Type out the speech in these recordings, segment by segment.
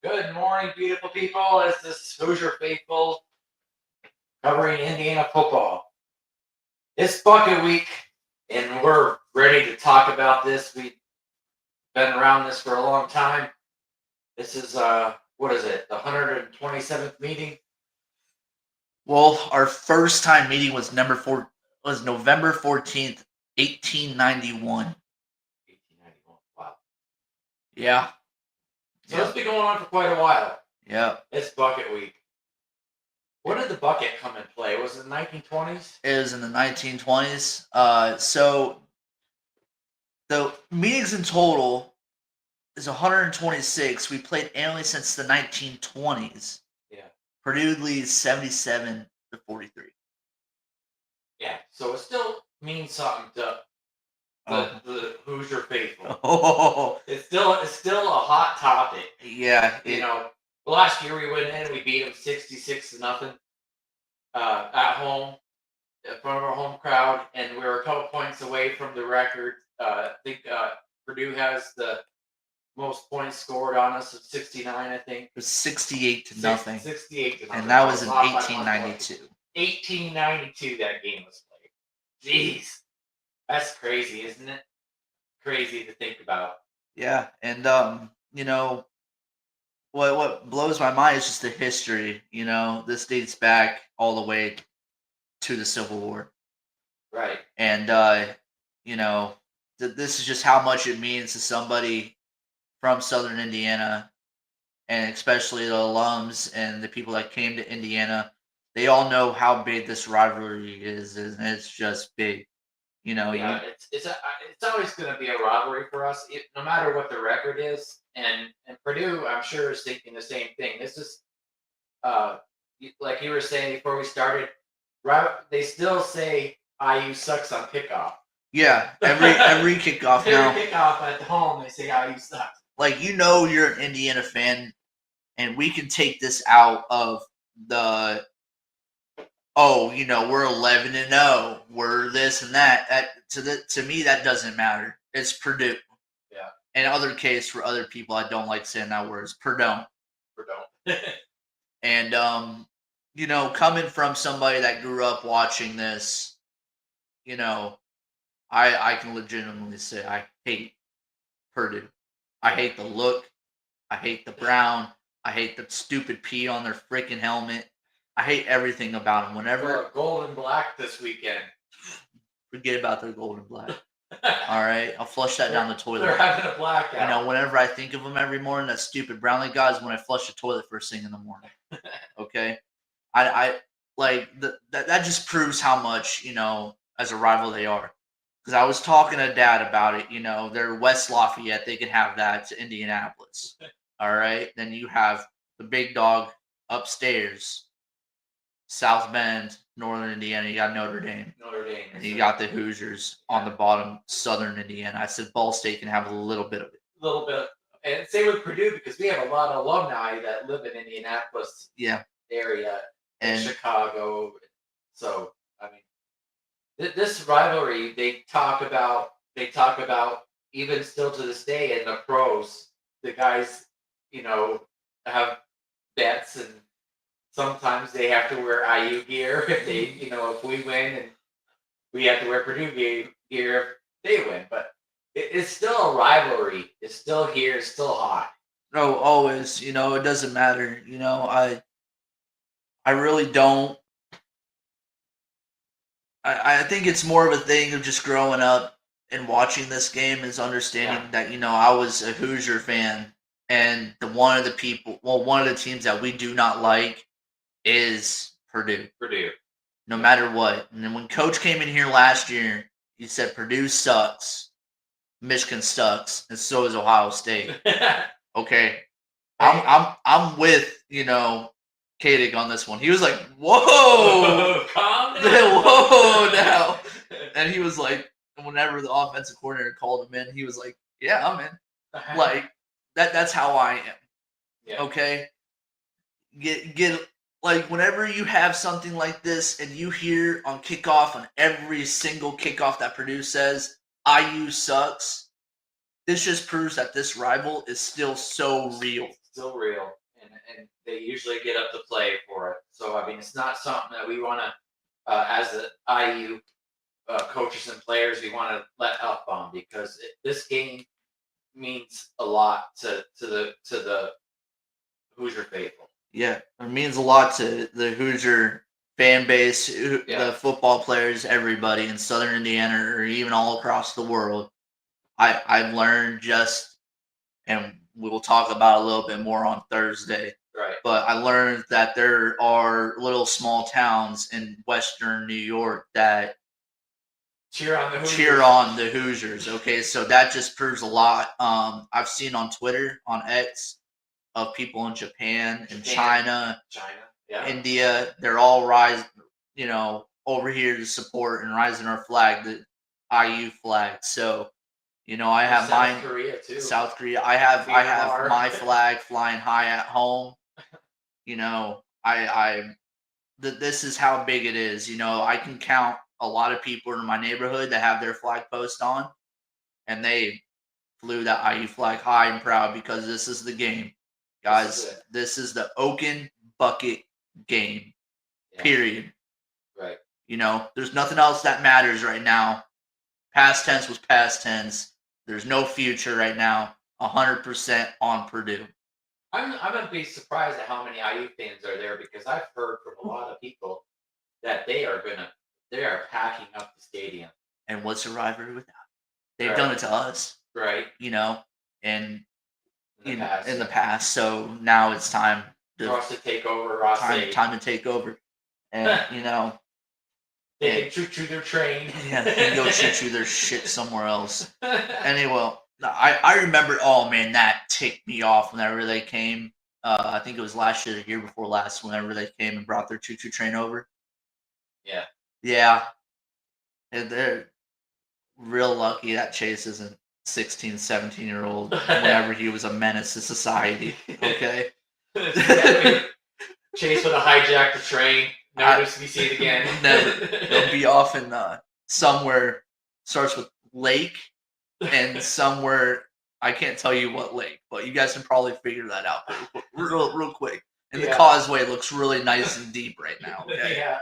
Good morning, beautiful people. This is Hoosier Faithful covering Indiana football. It's bucket week, and we're ready to talk about this. We've been around this for a long time. This is, what is it, the 127th meeting? Well, our first time meeting was November 14th, 1891. 1891. Wow. Yeah. So it's been going on for quite a while. Yeah. It's bucket week. When did the bucket come in play? Was it the 1920s? It was in the 1920s. So the meetings in total is 126. We played annually since the 1920s. Yeah. Purdue leads 77-43. Yeah. So it still means something to the Hoosier faithful. Oh. It's still a hot topic. Yeah. Last year we went in, we beat them 66-0 at home in front of our home crowd, and we were a couple points away from the record. I think Purdue has the most points scored on us of 69. I think it was 68-0. 68-0, and that was in 1892. 1892 that game was played. Jeez, that's crazy, isn't it? Crazy to think about. Yeah, and what blows my mind is just the history. This dates back all the way to the Civil War. Right. And this is just how much it means to somebody from Southern Indiana, and especially the alums and the people that came to Indiana. They all know how big this rivalry is, and it's just big. Yeah, it's always going to be a rivalry for us, no matter what the record is. And Purdue, I'm sure, is thinking the same thing. This is, like you were saying before we started, they still say IU sucks on kickoff. Yeah, every kickoff now. Every kickoff at home, they say IU sucks. Like, you're an Indiana fan, and we can take this out of the, we're 11-0, we're this and that. To me, that doesn't matter. It's Purdue. Yeah. In other case, for other people, I don't like saying that word. It's Purdue. Purdue. And coming from somebody that grew up watching this, I can legitimately say I hate Purdue. I hate the look. I hate the brown. I hate the stupid P on their freaking helmet. I hate everything about them. Whenever gold and black this weekend. Forget about their gold and black. All right, I'll flush that down the toilet. They're having a blackout. Whenever I think of them every morning, that stupid brown leg guy is when I flush the toilet first thing in the morning. Okay, I like that just proves how much as a rival they are. Because I was talking to Dad about it. They're West Lafayette. They can have that to Indianapolis. All right. Then you have the big dog upstairs, South Bend, Northern Indiana. You got Notre Dame. And you got the Hoosiers on the bottom, Southern Indiana. I said Ball State can have a little bit of it. A little bit. And same with Purdue, because we have a lot of alumni that live in Indianapolis area and Chicago. So, I mean, this rivalry they talk about even still to this day in the pros. The guys, have bets, and sometimes they have to wear IU gear if they, if we win, and we have to wear Purdue gear if they win. But it's still a rivalry. It's still here. It's still hot. No, always. It doesn't matter. I really don't. I think it's more of a thing of just growing up and watching this game is understanding that, I was a Hoosier fan, and one of the teams that we do not like is Purdue. No matter what. And then when Coach came in here last year, he said Purdue sucks, Michigan sucks, and so is Ohio State. Okay. I'm with, Kadig on this one. He was like, whoa, calm down. Whoa now. And he was like, whenever the offensive coordinator called him in, he was like, yeah, I'm in. Like, that's how I am. Yeah. Okay. Get like, whenever you have something like this and you hear on kickoff, on every single kickoff that Purdue says, IU sucks, this just proves that this rival is still so real. still real, and they usually get up to play for it. So I mean, it's not something that we want to, as the IU coaches and players, we want to let up on because this game means a lot to the Hoosier faithful. Yeah, it means a lot to the Hoosier fan base, the football players, everybody in Southern Indiana or even all across the world. I've learned and we will talk about a little bit more on Thursday. Right. But I learned that there are little small towns in Western New York that cheer on the Hoosiers. Okay, so that just proves a lot. I've seen on Twitter, on X, of people in Japan and China, India. They're all over here to support and rising our flag, the IU flag. So, I have South Korea too. South Korea. I have my flag flying high at home. This is how big it is. I can count a lot of people in my neighborhood that have their flag post on, and they flew that IU flag high and proud because this is the game. Guys, this is the Oaken Bucket game. Yeah. Period. Right. There's nothing else that matters right now. Past tense was past tense. There's no future right now. 100% on Purdue. I'm gonna be surprised at how many IU fans are there because I've heard from a lot of people that they are packing up the stadium. And what's a rivalry with that? They've done it to us. Right. And in the past. So now it's time for us to take over. Time to take over. And they can choo-choo their train. Yeah, they can go choo-choo their shit somewhere else. Anyway, I remember. Oh man, that ticked me off whenever they came. I think it was last year, the year before last, whenever they came and brought their choo-choo train over. Yeah. Yeah. And they're real lucky that Chase isn't 16, 17-year-old whenever he was a menace to society. Okay. Chase would have hijacked the train. Never to be seen again. Never. He'll be off in somewhere starts with lake and somewhere I can't tell you what lake, but you guys can probably figure that out real quick. And the causeway looks really nice and deep right now. Okay?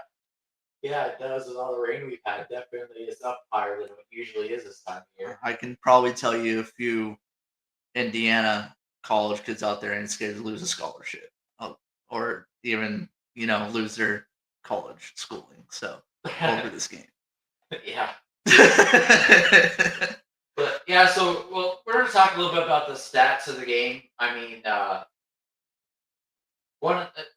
Yeah, it does. With all the rain we've had, definitely is up higher than it usually is this time of year. I can probably tell you a few Indiana college kids out there ain't scared to lose a scholarship, or even lose their college schooling. So over this game. Yeah. But yeah, so we're going to talk a little bit about the stats of the game. I mean, a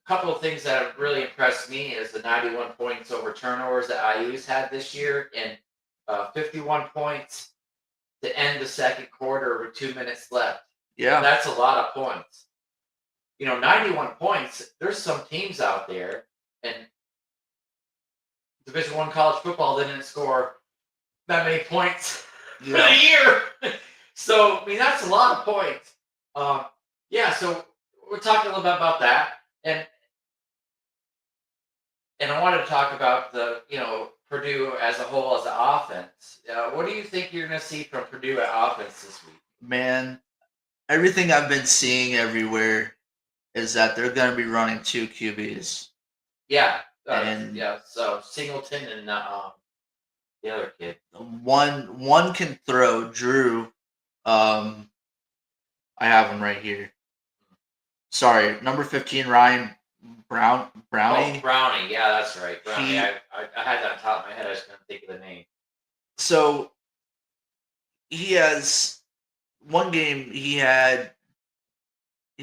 couple of things that have really impressed me is the 91 points over turnovers that IU's had this year, and 51 points to end the second quarter with 2 minutes left. Yeah, and that's a lot of points. 91 points. There's some teams out there, and Division I college football didn't score that many points for the year. So, I mean, that's a lot of points. So we're talking a little bit about that. And I wanted to talk about the, Purdue as a whole as an offense. What do you think you're going to see from Purdue at offense this week? Man, everything I've been seeing everywhere is that they're going to be running 2 QBs. Yeah. So Singleton and the other kid. One can throw. Drew. I have him right here. Sorry, number 15, Ryan Brownie. Oh, Brownie. Yeah, that's right. Brownie. I had that on top of my head. I just couldn't think of the name. So he has one game. He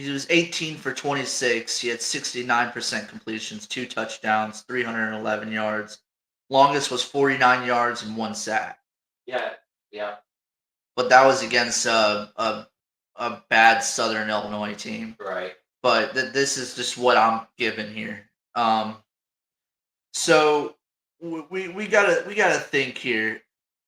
was 18 for 26. He had 69% completions, 2 touchdowns, 311 yards. Longest was 49 yards and 1 sack. Yeah. But that was against a bad Southern Illinois team. Right. But this is just what I'm given here. So we gotta think here.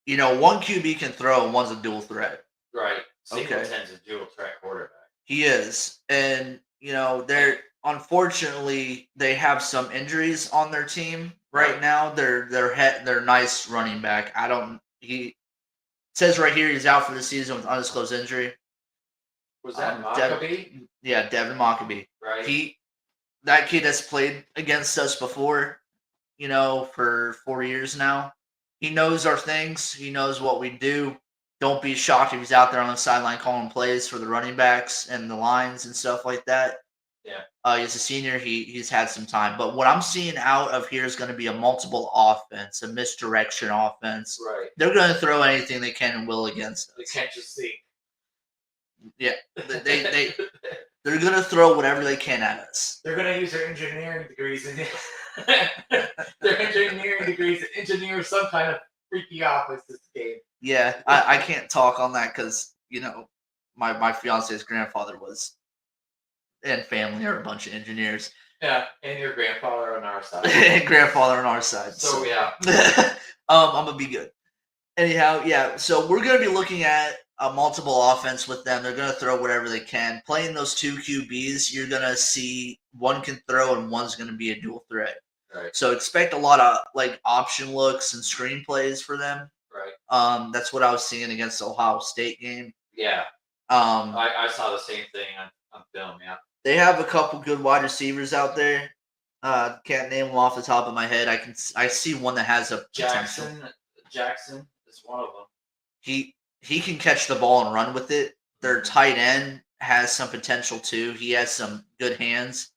One QB can throw and one's a dual threat. Right. Singleton's a dual threat quarterback. He is, and they're unfortunately they have some injuries on their team right now. They're nice running back. He says right here he's out for the season with undisclosed injury. Was that Maccabee? Devin Maccabee. Right. That kid has played against us before, for 4 years now. He knows our things. He knows what we do. Don't be shocked if he's out there on the sideline calling plays for the running backs and the lines and stuff like that. Yeah. He's a senior. He's had some time. But what I'm seeing out of here is going to be a multiple offense, a misdirection offense. Right. They're going to throw anything they can and will against us. They can't just see. Yeah. They're going to throw whatever they can at us. They're going to use their engineering degrees and engineer some kind of freaky offense this game. Yeah, I can't talk on that because, my fiance's grandfather was, and family are a bunch of engineers. Yeah, and your grandfather on our side. Grandfather on our side. So yeah. I'm going to be good. Anyhow, yeah, so we're going to be looking at a multiple offense with them. They're going to throw whatever they can. Playing those two QBs, you're going to see one can throw and one's going to be a dual threat. Right. So expect a lot of option looks and screenplays for them. Right. That's what I was seeing against the Ohio State game. Yeah. I saw the same thing on film, yeah. They have a couple good wide receivers out there. Can't name them off the top of my head. I see one that has a potential. Jackson is one of them. He can catch the ball and run with it. Their tight end has some potential too. He has some good hands.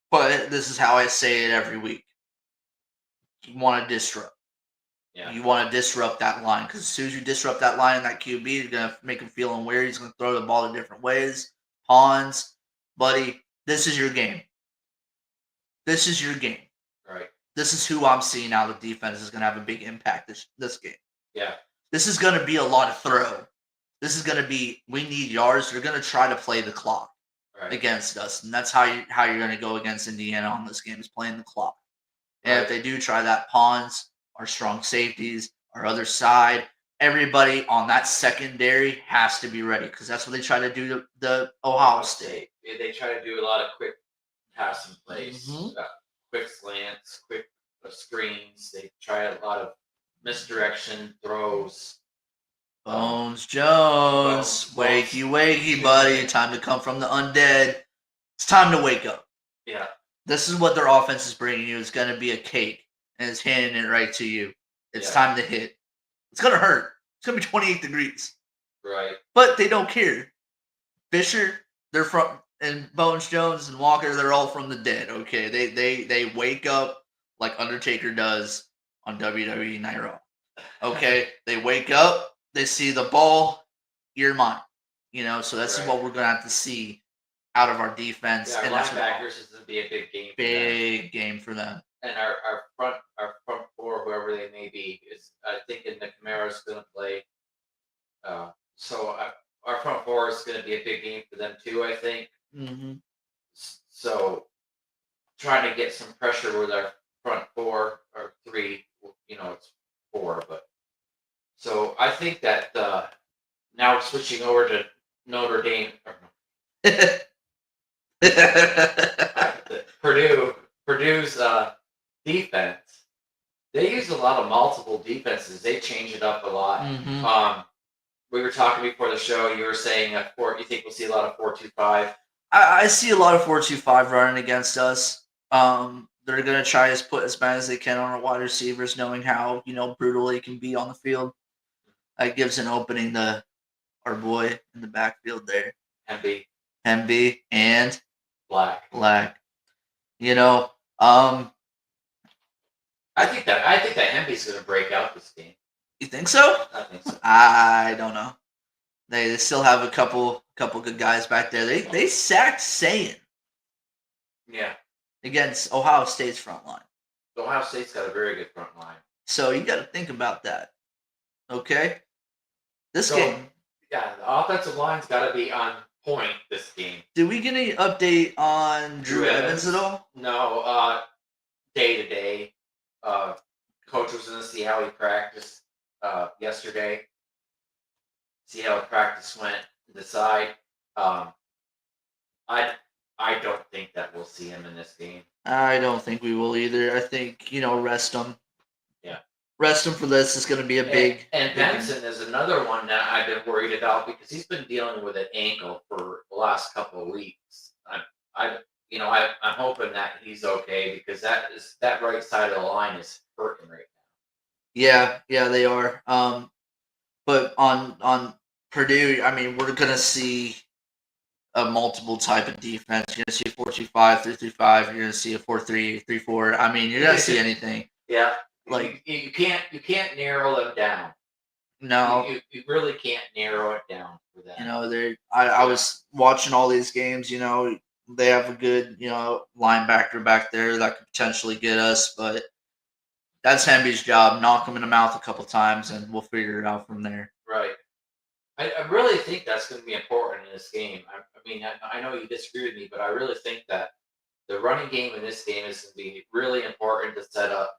But this is how I say it every week. You want to disrupt. Yeah. You want to disrupt that line because as soon as you disrupt that line and that QB, you're going to make him feel unwary. He's going to throw the ball in different ways. Pawns, buddy, this is your game. This is your game. Right. This is who I'm seeing now. The defense is going to have a big impact this game. Yeah. This is going to be a lot of throw. This is going to be, we need yards. They're going to try to play the clock against us. And that's how you're going to go against Indiana on this game is playing the clock. And if they do try that, Pawns, our strong safeties, our other side, everybody on that secondary has to be ready because that's what they try to do to the Ohio State. They try to do a lot of quick passing plays, quick slants, quick screens. They try a lot of misdirection throws. Bones Jones, wakey, wakey, buddy. Time to come from the undead. It's time to wake up. Yeah. This is what their offense is bringing you. It's going to be a cake, and it's handing it right to you. It's time to hit. It's going to hurt. It's going to be 28 degrees. Right. But they don't care. Fisher, they're from, and Bones Jones and Walker, they're all from the dead, okay? They wake up like Undertaker does on WWE Night Raw. Okay? They wake up, they see the ball, you're mine. So that's what we're going to have to see out of our defense. Yeah, and linebackers is going to be a big game. Big game for them. And our front four, whoever they may be, is I think in the Camara's going to play. So our front four is going to be a big game for them too. I think. Mm-hmm. So trying to get some pressure with our front four or three. It's four, but so I think that now switching over to Notre Dame. Purdue's defense, they use a lot of multiple defenses. They change it up a lot. Mm-hmm. We were talking before the show. You were saying you think we'll see a lot of 4-2-5. I see a lot of 4-2-5 running against us. They're gonna try to put as many as they can on our wide receivers, knowing how brutal they can be on the field. That gives an opening to our boy in the backfield there. MB and Black. I think that Hemby's going to break out this game. You think so? I think so. I don't know. They still have a couple good guys back there. They sacked Sayin. Yeah. Against Ohio State's front line. Ohio State's got a very good front line. So you got to think about that. Okay? This game. Yeah, the offensive line's got to be on point this game. Did we get any update on Drew Evans at all? No. Day to day. Coach was going to see how he practiced yesterday. See how practice went. Decide. I don't think that we'll see him in this game. I don't think we will either. I think rest him. Yeah. rest him for this is going to be a big. And Benson is another one that I've been worried about because he's been dealing with an ankle for the last couple of weeks. I'm hoping that he's okay because that right side of the line is hurting right Yeah, they are. But on Purdue, I mean, we're going to see a multiple type of defense. You're going to see a 4-2-5, 3-3-5. You're going to see a 4-3-3-4. I mean, you're going to see anything. Yeah, like you can't narrow them down. No, you really can't narrow it down for that. I was watching all these games. They have a good linebacker back there that could potentially get us, but that's Hemby's job. Knock him in the mouth a couple times, and we'll figure it out from there. Right. I really think that's going to be important in this game. I know you disagree with me, but I really think that the running game in this game is going to be really important to set up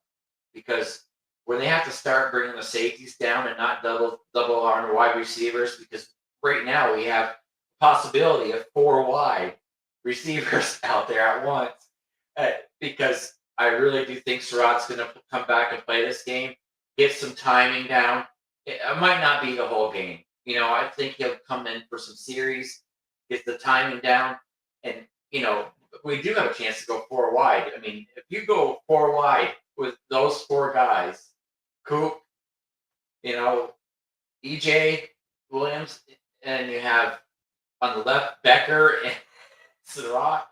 because when they have to start bringing the safeties down and not double our wide receivers, because right now we have possibility of 4 wide receivers out there at once. Because I really do think Surratt's going to come back and play this game, get some timing down. It might not be the whole game. I think he'll come in for some series, get the timing down, and we do have a chance to go 4 wide. I mean, if you go 4 wide with those 4 guys, Coop, EJ Williams, and you have on the left Becker and Surratt.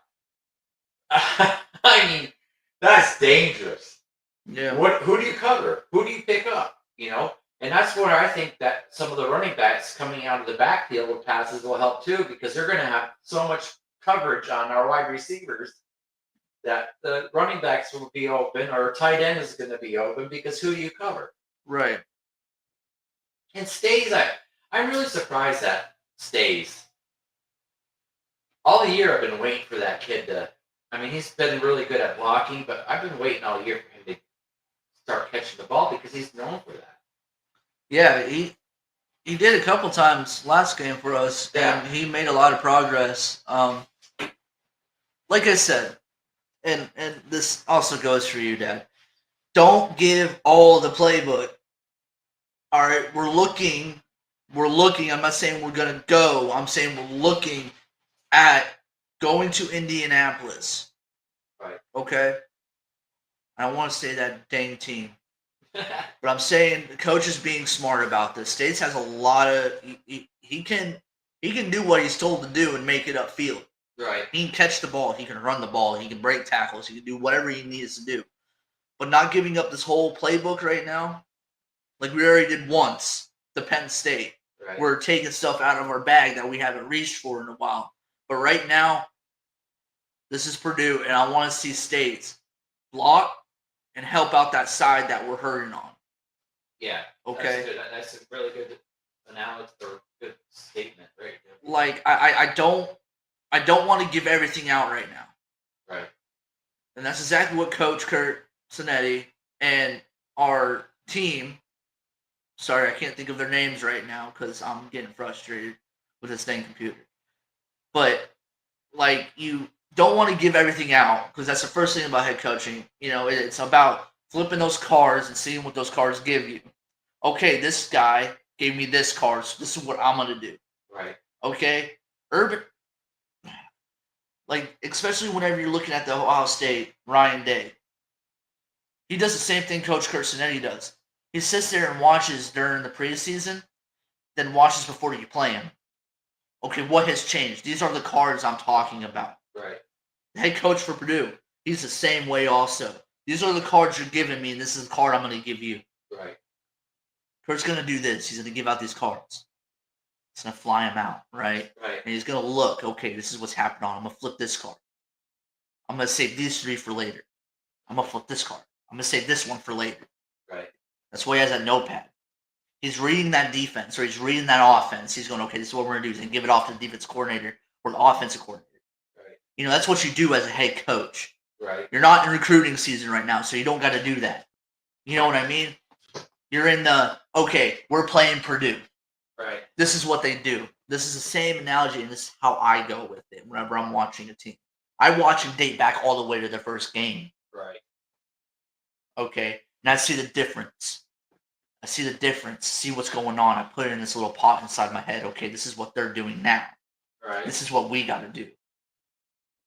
I mean, that's dangerous. Yeah. Who do you cover? Who do you pick up? And that's where I think that some of the running backs coming out of the backfield with passes will help too, because they're going to have so much coverage on our wide receivers that the running backs will be open, or tight end is going to be open because who do you cover? Right. And Stays, I'm really surprised that Stays. All year I've been waiting for that kid to. I mean, he's been really good at blocking, but I've been waiting all year for him to start catching the ball because he's known for that. Yeah, he did a couple times last game for us, and he made a lot of progress. Like I said, and this also goes for you, Dad. Don't give all the playbook. All right, we're looking. I'm not saying we're gonna go. I'm saying we're looking at going to Indianapolis. Right. Okay. I don't want to say that dang team. But I'm saying the coach is being smart about this. States has a lot of he can do what he's told to do and make it upfield. Right. He can catch the ball, he can run the ball, he can break tackles, he can do whatever he needs to do. But not giving up this whole playbook right now, like we already did once, to Penn State. Right. We're taking stuff out of our bag that we haven't reached for in a while. But right now, this is Purdue, and I want to see States block and help out that side that we're hurting on. Yeah. Okay. That's a really good analogy or good statement, right? Like I don't want to give everything out right now. Right. And that's exactly what Coach Kurt Cinetti and our team. Sorry, I can't think of their names right now because I'm getting frustrated with this dang computer. But like you don't want to give everything out because that's the first thing about head coaching. It's about flipping those cards and seeing what those cards give you. Okay, this guy gave me this card, so this is what I'm gonna do. Right. Okay, Urban. Like especially whenever you're looking at the Ohio State Ryan Day, he does the same thing Coach Kurt Cinetti does. He sits there and watches during the preseason, then watches before you play him. Okay, what has changed? These are the cards I'm talking about. Right. The head coach for Purdue, he's the same way also. These are the cards you're giving me, and this is the card I'm going to give you. Right. Kurt's going to do this. He's going to give out these cards. He's going to fly them out, right? Right. And he's going to look, okay, this is what's happening on. I'm going to flip this card. I'm going to save these 3 for later. I'm going to flip this card. I'm going to save this one for later. Right. That's why he has that notepad. He's reading that defense, or he's reading that offense. He's going, okay, this is what we're going to do. And give it off to the defense coordinator or the offensive coordinator. Right. That's what you do as a head coach. Right. You're not in recruiting season right now, so you don't got to do that. You know what I mean? You're in the, okay, we're playing Purdue. Right. This is what they do. This is the same analogy, and this is how I go with it whenever I'm watching a team. I watch them date back all the way to their first game. Right. Okay? And I see the difference. I see the difference, see what's going on. I put it in this little pot inside my head. Okay, this is what they're doing now. Right. This is what we got to do.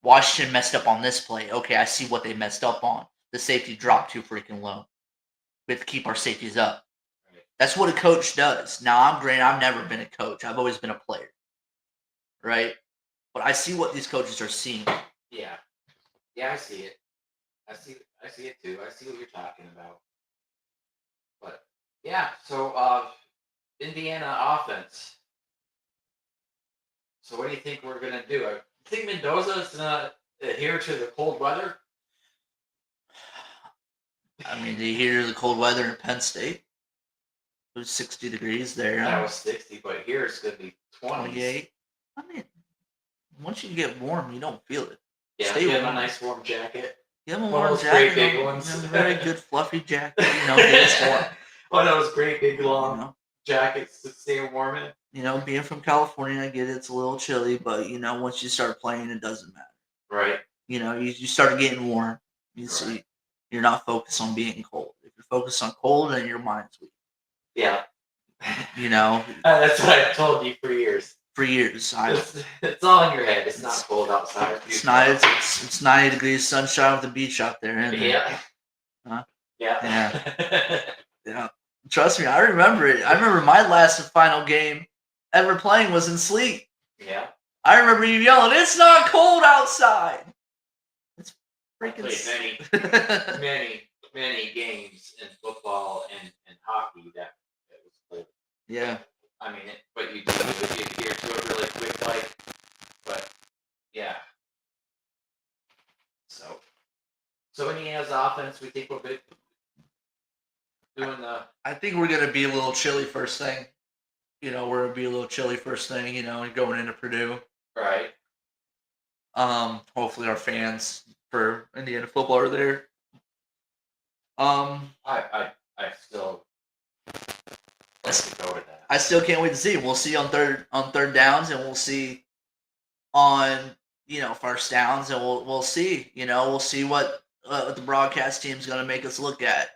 Washington messed up on this play. Okay, I see what they messed up on. The safety dropped too freaking low. We have to keep our safeties up. Right. That's what a coach does. Now, I've never been a coach. I've always been a player. Right? But I see what these coaches are seeing. Yeah. Yeah, I see it. I see it too. I see what you're talking about. But yeah, so Indiana offense. So what do you think we're gonna do? I think Mendoza's gonna adhere to the cold weather. I mean, do you hear the cold weather in Penn State? It was 60 degrees there. That was 60, but here it's gonna be 28. I mean, once you get warm, you don't feel it. Yeah, Stay you have warm. a nice warm jacket. You have a One warm of those jacket. great big ones. You have a very good fluffy jacket. You know, it's warm. One of those great big long You know? jackets to stay warm in. You know, being from California, I get it, it's a little chilly, but you know, once you start playing, it doesn't matter. Right. You know, you start getting warm. You see, Right. you're not focused on being cold. If you're focused on cold, then your mind's weak. Yeah. You know, That's what I've told you for years. for years, It's all in your head. It's not cold outside. it's not. It's 90 degrees sunshine with the beach out there, isn't it? Yeah. Huh? Yeah. Yeah. Trust me, I remember it. I remember my last and final game ever playing was in sleet. Yeah. I remember you yelling, "It's not cold outside." It's freaking. Played many games in football and hockey that was cold. Yeah. I mean, but you adhere to it really quick, like. But yeah. So Indiana's offense, we think we're good. Doing the. I think we're gonna be a little chilly first thing. You know, we're gonna be a little chilly first thing. You know, going into Purdue. Right. Hopefully our fans for Indiana football are there. I still like to go to that. I still can't wait to see. We'll see on third downs, and we'll see on first downs, and we'll see. We'll see what the broadcast team's gonna make us look at.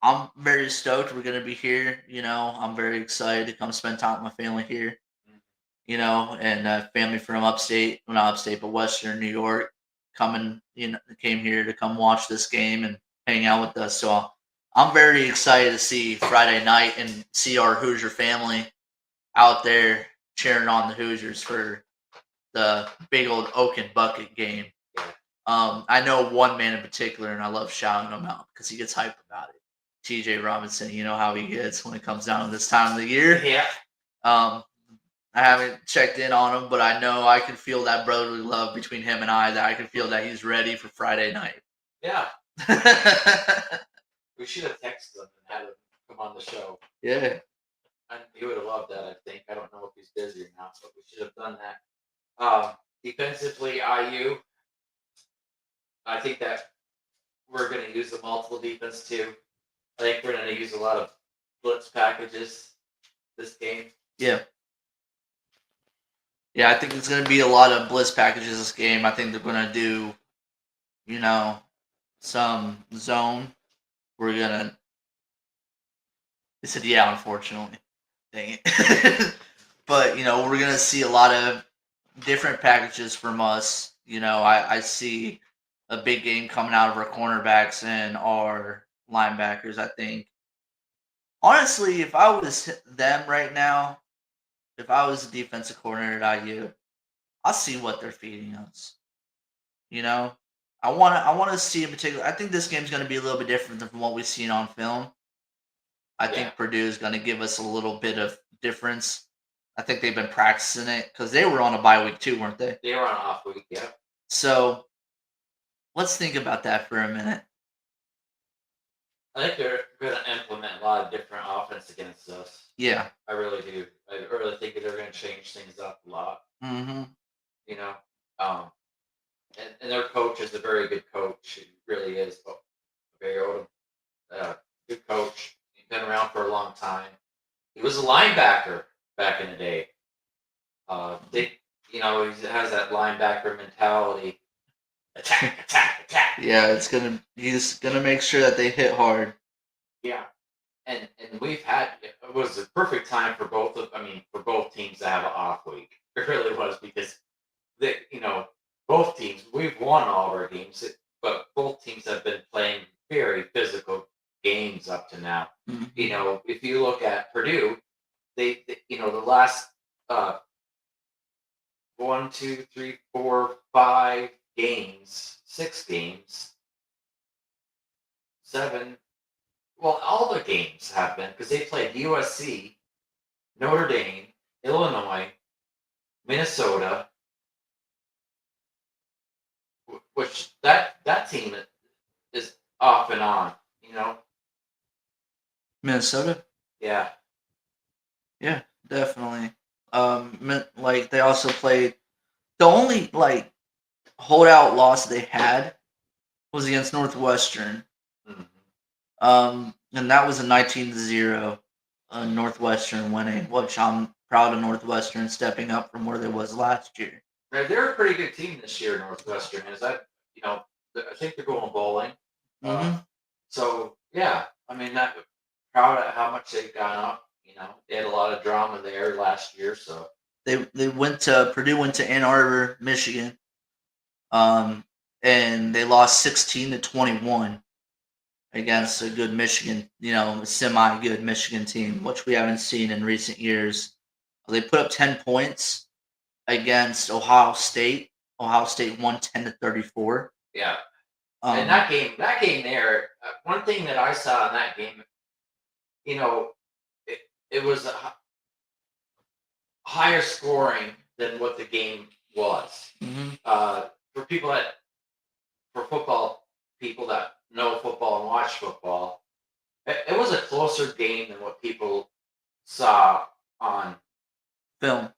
I'm very stoked. We're gonna be here. I'm very excited to come spend time with my family here. And family from upstate, well, not upstate, but Western New York, came here to come watch this game and hang out with us. So I'm very excited to see Friday night and see our Hoosier family out there cheering on the Hoosiers for the big old Oaken Bucket game. I know one man in particular, and I love shouting him out because he gets hyped about it. TJ Robinson, you know how he gets when it comes down to this time of the year. Yeah. I haven't checked in on him, but I know I can feel that brotherly love between him and I, that I can feel that he's ready for Friday night. Yeah. We should have texted him and had him come on the show. Yeah. He would have loved that, I think. I don't know if he's busy or not, but we should have done that. Defensively, IU, I think that we're going to use the multiple defense too. I think we're going to use a lot of blitz packages this game. Yeah. Yeah, I think it's going to be a lot of blitz packages this game. I think they're going to do, some zone. We're going to... They said, yeah, unfortunately. Dang it. But, we're going to see a lot of different packages from us. I see a big game coming out of our cornerbacks and our linebackers, I think. Honestly, if I was them right now, if I was a defensive coordinator at IU, I'll see what they're feeding us. I want to see in particular. I think this game's going to be a little bit different than from what we've seen on film. I think Purdue is going to give us a little bit of difference. I think they've been practicing it because they were on a bye week too, weren't they? They were on an off week, yeah. So let's think about that for a minute. I think they're going to implement a lot of different offense against us. Yeah. I really do. I really think that they're going to change things up a lot. Mm-hmm. And their coach is a very good coach. He really is. Very old, good coach. He's been around for a long time. He was a linebacker back in the day. He has that linebacker mentality. Attack, attack, attack. Yeah, he's gonna make sure that they hit hard. Yeah. and we've had it was a perfect time for both teams to have an off week. It really was because both teams we've won all of our games, but both teams have been playing very physical games up to now. Mm-hmm. If you look at Purdue, the last uh, 1, 2, 3, 4, 5 games, 6 games, 7. Well, all the games have been because they played USC, Notre Dame, Illinois, Minnesota, which that team is off and on. Minnesota. Yeah. Yeah, definitely. Like they also played. The only like holdout loss they had was against Northwestern. Mm-hmm. And that was a 19-0 Northwestern winning, which I'm proud of Northwestern stepping up from where they was last year. They're a pretty good team this year, Northwestern. I think they're going bowling. Mm-hmm. So yeah, I mean, that proud of how much they've gone up. They had a lot of drama there last year, so They Purdue went to Ann Arbor, Michigan, and they lost 16-21 against a good Michigan, a semi-good Michigan team, which we haven't seen in recent years. They put up 10 points against Ohio State. Ohio State won 10-34. yeah. And that game there, one thing that I saw in that game, it was higher scoring than what the game was. Mm-hmm. For football people that know football and watch football, it was a closer game than what people saw on film.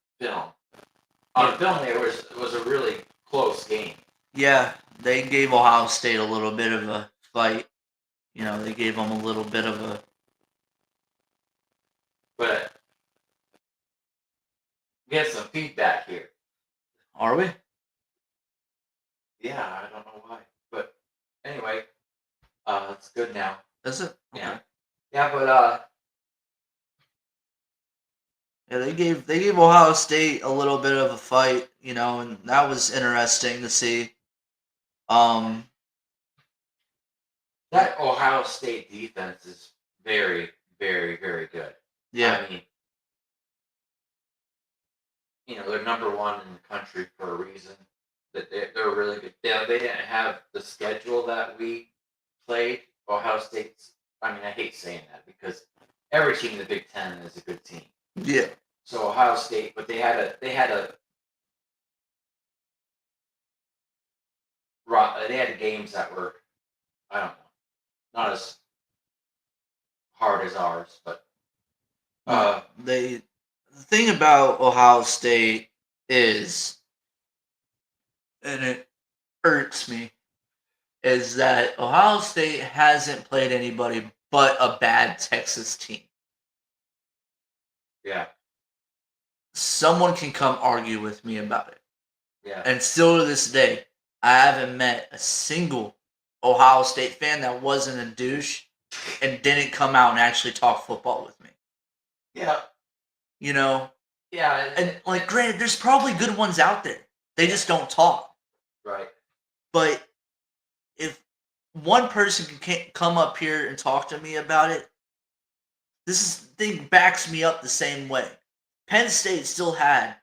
On film, it was a really close game. Yeah, they gave Ohio State a little bit of a fight. They gave them a little bit of a. But we had some feedback here. Are we? Yeah, I don't know why, but anyway, it's good now. Is it? Okay. Yeah, but yeah, they gave Ohio State a little bit of a fight, and that was interesting to see. That Ohio State defense is very, very, very good. Yeah. I mean, they're number one in the country for a reason. That they're really good. They didn't have the schedule that we played. Ohio State's. I mean, I hate saying that because every team in the Big Ten is a good team. Yeah. So Ohio State, but they had games that were, I don't know, not as hard as ours, but the thing about Ohio State is, and it irks me, is that Ohio State hasn't played anybody but a bad Texas team. Yeah. Someone can come argue with me about it. Yeah. And still to this day, I haven't met a single Ohio State fan that wasn't a douche and didn't come out and actually talk football with me. Yeah. Yeah. And granted, there's probably good ones out there. They just don't talk. Right. But if one person can come up here and talk to me about it, this thing backs me up the same way. Penn State still had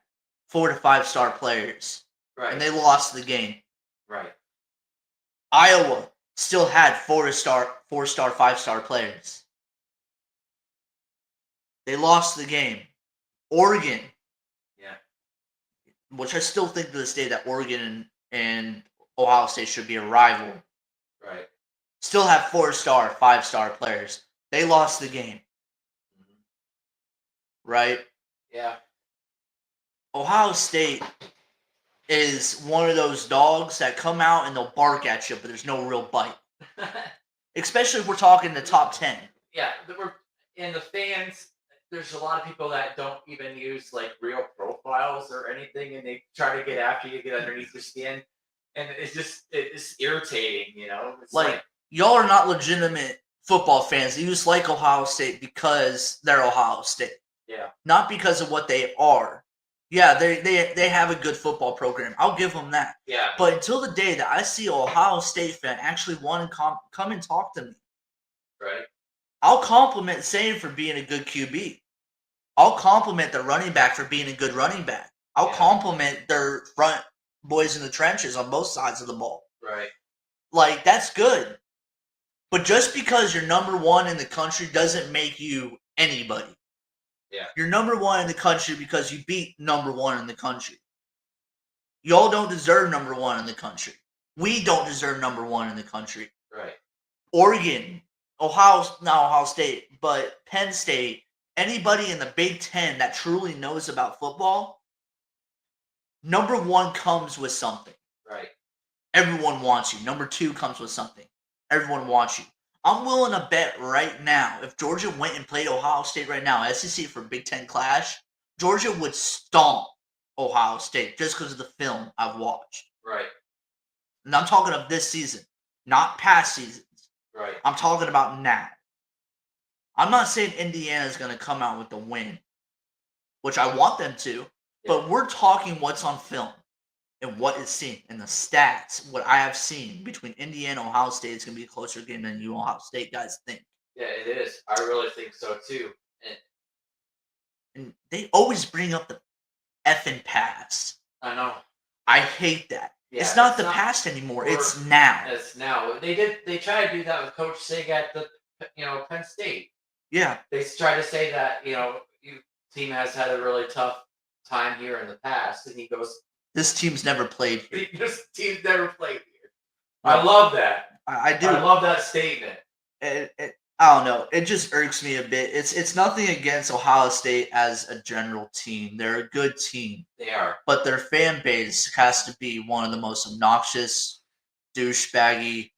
4 to 5 star players. Right. And they lost the game. Right. Iowa still had 4-star, 5-star players. They lost the game. Oregon. Yeah. Which I still think to this day that Oregon and Ohio State should be a rival. Right. Still have 4-star, 5-star players. They lost the game. Mm-hmm. Right? Yeah. Ohio State is one of those dogs that come out and they'll bark at you, but there's no real bite. Especially if we're talking the top 10. Yeah, and the fans, there's a lot of people that don't even use real profiles or anything, and they try to get after you, get underneath your skin, and it's irritating, It's y'all are not legitimate football fans. They just like Ohio State because they're Ohio State. Yeah. Not because of what they are. Yeah, they have a good football program. I'll give them that. Yeah. But until the day that I see an Ohio State fan actually want to come and talk to me, right? I'll compliment Sane for being a good QB. I'll compliment the running back for being a good running back. I'll compliment their front boys in the trenches on both sides of the ball. Right. Like, that's good. But just because you're number one in the country doesn't make you anybody. Yeah. You're number one in the country because you beat number one in the country. Y'all don't deserve number one in the country. We don't deserve number one in the country. Right. Oregon, not Ohio State, but Penn State, anybody in the Big Ten that truly knows about football, number one comes with something. Right. Everyone wants you. Number two comes with something. Everyone wants you. I'm willing to bet right now, if Georgia went and played Ohio State right now, SEC for Big Ten clash, Georgia would stomp Ohio State just because of the film I've watched. Right. And I'm talking of this season, not past seasons. Right. I'm talking about now. I'm not saying Indiana's going to come out with the win, which I want them to, but we're talking what's on film and what is seen and the stats. What I have seen between Indiana and Ohio State is going to be a closer game than you Ohio State guys think. Yeah, it is. I really think so too. And they always bring up the effing past. I know. I hate that. Yeah, it's not the past anymore. It's now. It's now. They tried to do that with Coach Sig at the Penn State. Yeah. They tried to say that, your team has had a really tough time here in the past, and he goes, this team's never played here. This team's never played here. I love that. I do. I love that statement. I don't know. It just irks me a bit. It's nothing against Ohio State as a general team. They're a good team. They are. But their fan base has to be one of the most obnoxious, douchebaggy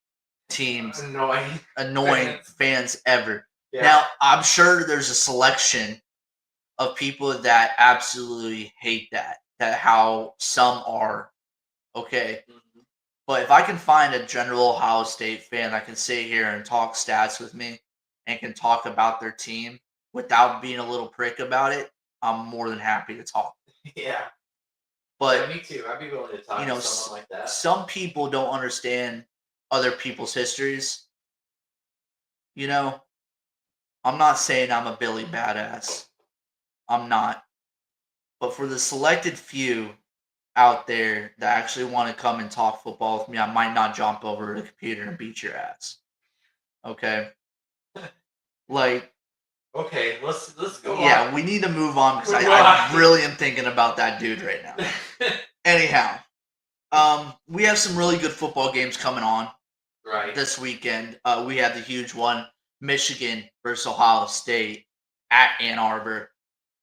teams, annoying fans ever. Yeah. Now, I'm sure there's a selection of people that absolutely hate that how some are. Okay. Mm-hmm. But if I can find a general Ohio State fan that can sit here and talk stats with me and can talk about their team without being a little prick about it, I'm more than happy to talk. Yeah. But me too. I'd be willing to talk to someone like that. Some people don't understand other people's histories. I'm not saying I'm a Billy badass. I'm not. But for the selected few out there that actually want to come and talk football with me, I might not jump over the computer and beat your ass. Okay? Okay, let's go on. Yeah, we need to move on because I really am thinking about that dude right now. Anyhow, we have some really good football games coming on this weekend. We have the huge one, Michigan versus Ohio State at Ann Arbor.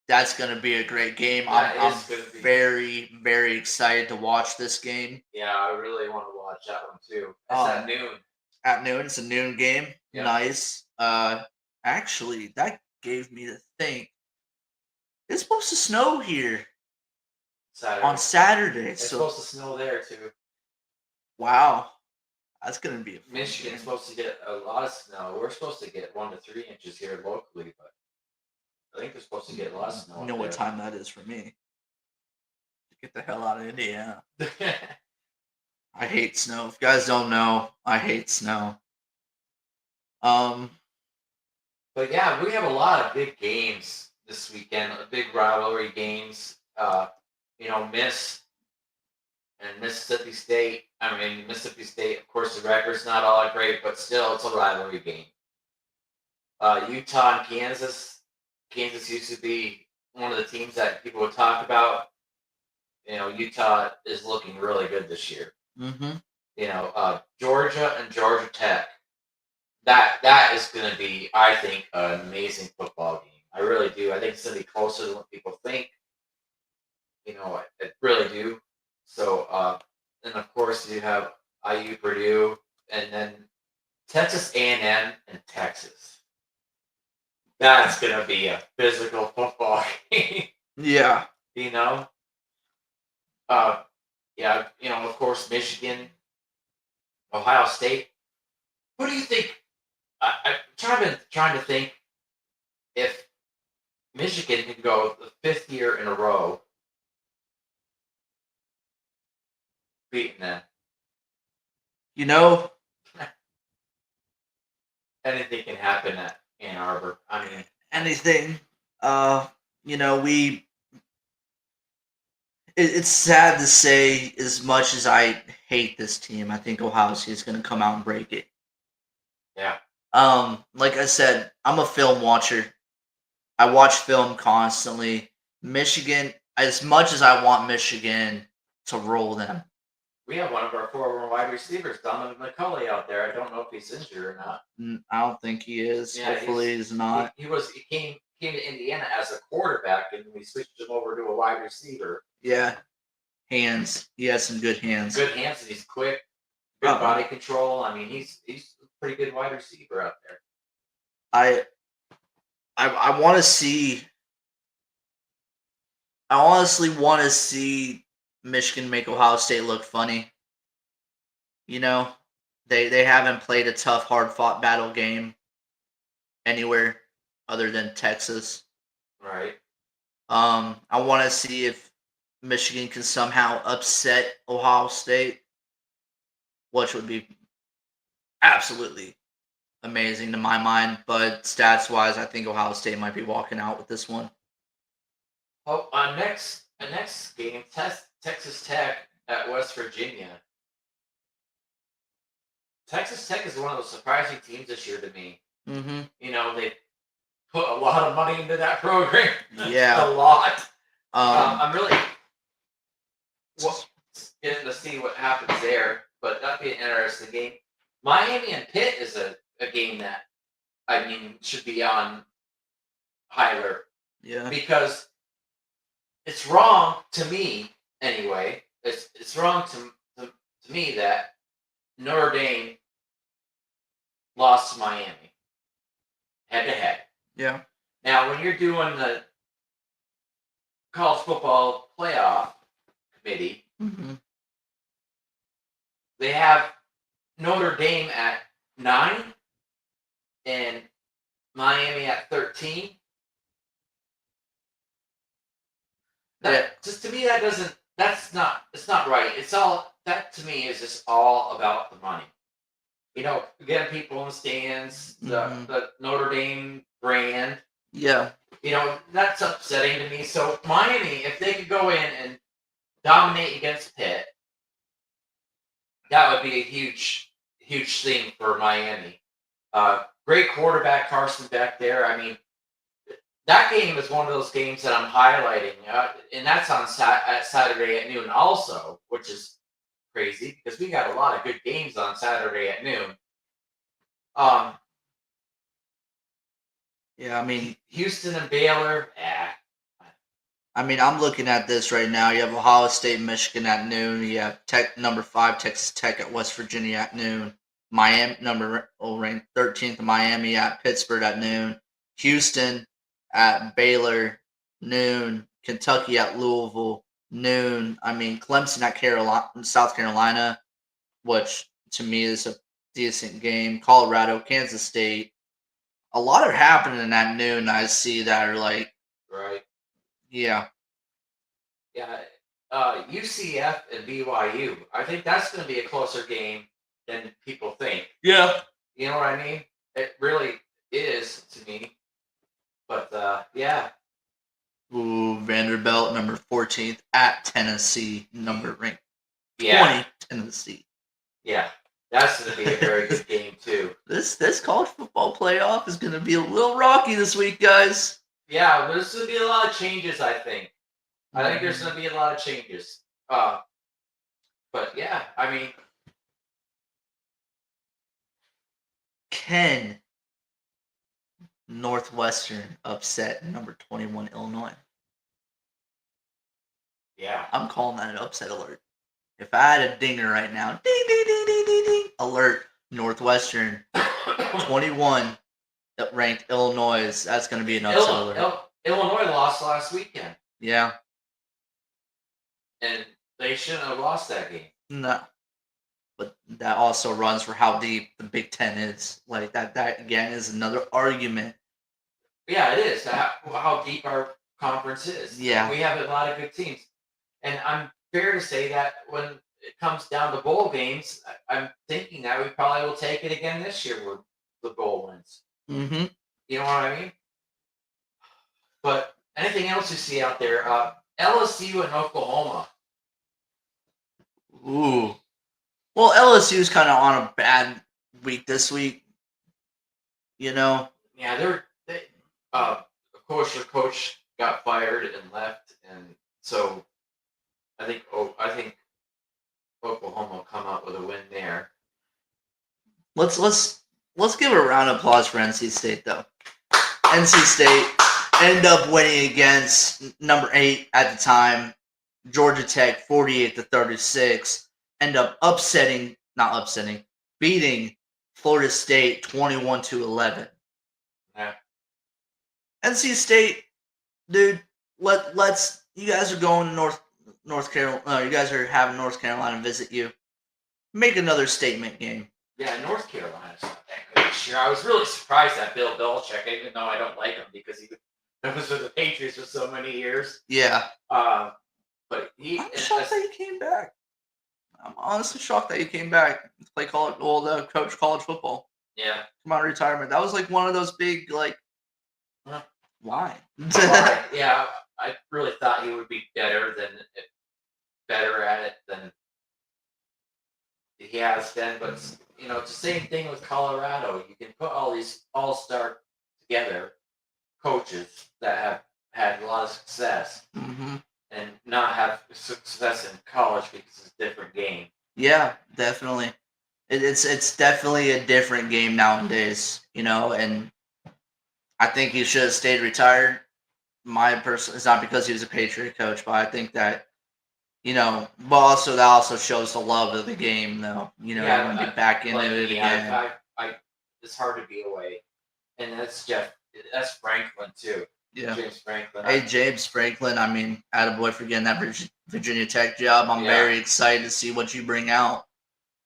That's going to be a great game. I'm very, very excited to watch this game. Yeah, I really want to watch that one too. It's at noon. At noon. It's a noon game. Yeah. Nice. Actually, that gave me to think. It's supposed to snow here on Saturday. It's supposed to snow there too. Wow. That's going to be a Michigan's supposed to get a lot of snow. We're supposed to get 1 to 3 inches here locally, but I think they're supposed to get a lot of snow. You know what time that is for me. Get the hell out of Indiana. I hate snow. If you guys don't know, I hate snow. But yeah, we have a lot of big games this weekend. Big rivalry games. Miss and Mississippi State. Mississippi State, of course, the record's not all that great, but still, it's a rivalry game. Utah and Kansas. Kansas used to be one of the teams that people would talk about. Utah is looking really good this year. Mm-hmm. Georgia and Georgia Tech. That is going to be, I think, an amazing football game. I really do. I think it's going to be closer than what people think. I really do. So, and of course, you have IU, Purdue, and then Texas A&M and Texas. That's going to be a physical football game. Yeah. Of course, Michigan, Ohio State. Who do you think I'm trying to think if Michigan can go the 5th year in a row beating them. Anything can happen at Ann Arbor. I mean, anything. It's sad to say, as much as I hate this team, I think Ohio State is going to come out and break it. Yeah. Like I said, I'm a film watcher. I watch film constantly. Michigan, as much as I want Michigan to roll them. We have one of our former wide receivers, Dominic McCulley, out there. I don't know if he's injured or not. I don't think he is. Yeah, hopefully he's not. He came to Indiana as a quarterback, and we switched him over to a wide receiver. Yeah. Hands. He has some good hands. Good hands, and he's quick. Good body control. I mean, he's a pretty good wide receiver out there. I want to see. I honestly want to see Michigan make Ohio State look funny. They haven't played a tough, hard-fought battle game anywhere other than Texas. Right. I want to see if Michigan can somehow upset Ohio State, which would be absolutely amazing to my mind. But stats-wise, I think Ohio State might be walking out with this one. Oh, next game, Texas Tech at West Virginia. Texas Tech is one of those surprising teams this year to me. Mm-hmm. They put a lot of money into that program. Yeah. A lot. I'm really getting to see what happens there, but that'd be an interesting game. Miami and Pitt is a game that, should be on high alert. Yeah. Because it's wrong to me, anyway. It's wrong to me that Notre Dame lost to Miami head-to-head. Yeah. Now, when you're doing the college football playoff committee, they have Notre Dame at 9 and Miami at 13. Just to me, it's not right. That to me is just all about the money. Getting people in the stands, the Notre Dame brand. Yeah. That's upsetting to me. So Miami, if they could go in and dominate against Pitt, that would be a huge, huge thing for Miami. Great quarterback Carson Beck there. That game is one of those games that I'm highlighting, and that's on Saturday at noon also, which is crazy because we got a lot of good games on Saturday at noon. Yeah, Houston and Baylor. I'm looking at this right now. You have Ohio State, Michigan at noon. You have number 5 Texas Tech at West Virginia at noon. Miami ranked 13th. Miami at Pittsburgh at noon. Houston at Baylor noon. Kentucky at Louisville noon. Clemson at South Carolina, which to me is a decent game. Colorado, Kansas State. A lot are happening at noon. I see that are like right. Yeah. Yeah. UCF and BYU. I think that's going to be a closer game than people think. Yeah. You know what I mean? It really is to me. But yeah. Ooh, Vanderbilt, number 14th at Tennessee, number ranked 20, Tennessee. Yeah, that's going to be a very good game too. This college football playoff is going to be a little rocky this week, guys. Yeah, there's going to be a lot of changes, I think. I think there's going to be a lot of changes. But yeah, Can Northwestern upset number 21 Illinois? Yeah. I'm calling that an upset alert. If I had a dinger right now, ding, ding, ding, ding, ding, ding, alert, Northwestern 21 ranked Illinois. That's going to be an upset alert. Illinois lost last weekend. Yeah. And they shouldn't have lost that game. No. But that also runs for how deep the Big Ten is. Like that again is another argument. Yeah, it is. How deep our conference is. Yeah. We have a lot of good teams. And I'm fair to say that when it comes down to bowl games, I'm thinking that we probably will take it again this year with the bowl wins. Mm-hmm. You know what I mean? But anything else you see out there? LSU and Oklahoma. Ooh. Well, LSU's kind of on a bad week this week. You know? Yeah, of course, their coach got fired and left, and so I think Oklahoma will come out with a win there. Let's give a round of applause for NC State though. NC State ended up winning against number 8 at the time, Georgia Tech, 48-36. End up beating Florida State 21-11. Yeah. NC State, dude. Let's. You guys are going to North Carolina. You guys are having North Carolina visit you. Make another statement game. Yeah, North Carolina's not that good this year. I was really surprised at Bill Belichick, even though I don't like him because he was with the Patriots for so many years. Yeah. But I'm shocked that he came back. I'm honestly shocked that he came back to play coach college football. Yeah. Come out of retirement. That was like one of those big why? Yeah, I really thought he would be better at it than he has been. But it's the same thing with Colorado. You can put all these all-star together coaches that have had a lot of success. Mm-hmm. And not have success in college because it's a different game. Yeah, definitely. It's definitely a different game nowadays, and I think he should have stayed retired. It's not because he was a Patriot coach, but I think that, but that also shows the love of the game, though. You want to get back into it again. It's hard to be away. And that's Franklin, too. Yeah. James Franklin. Hey, James Franklin, attaboy for getting that Virginia Tech job. I'm very excited to see what you bring out.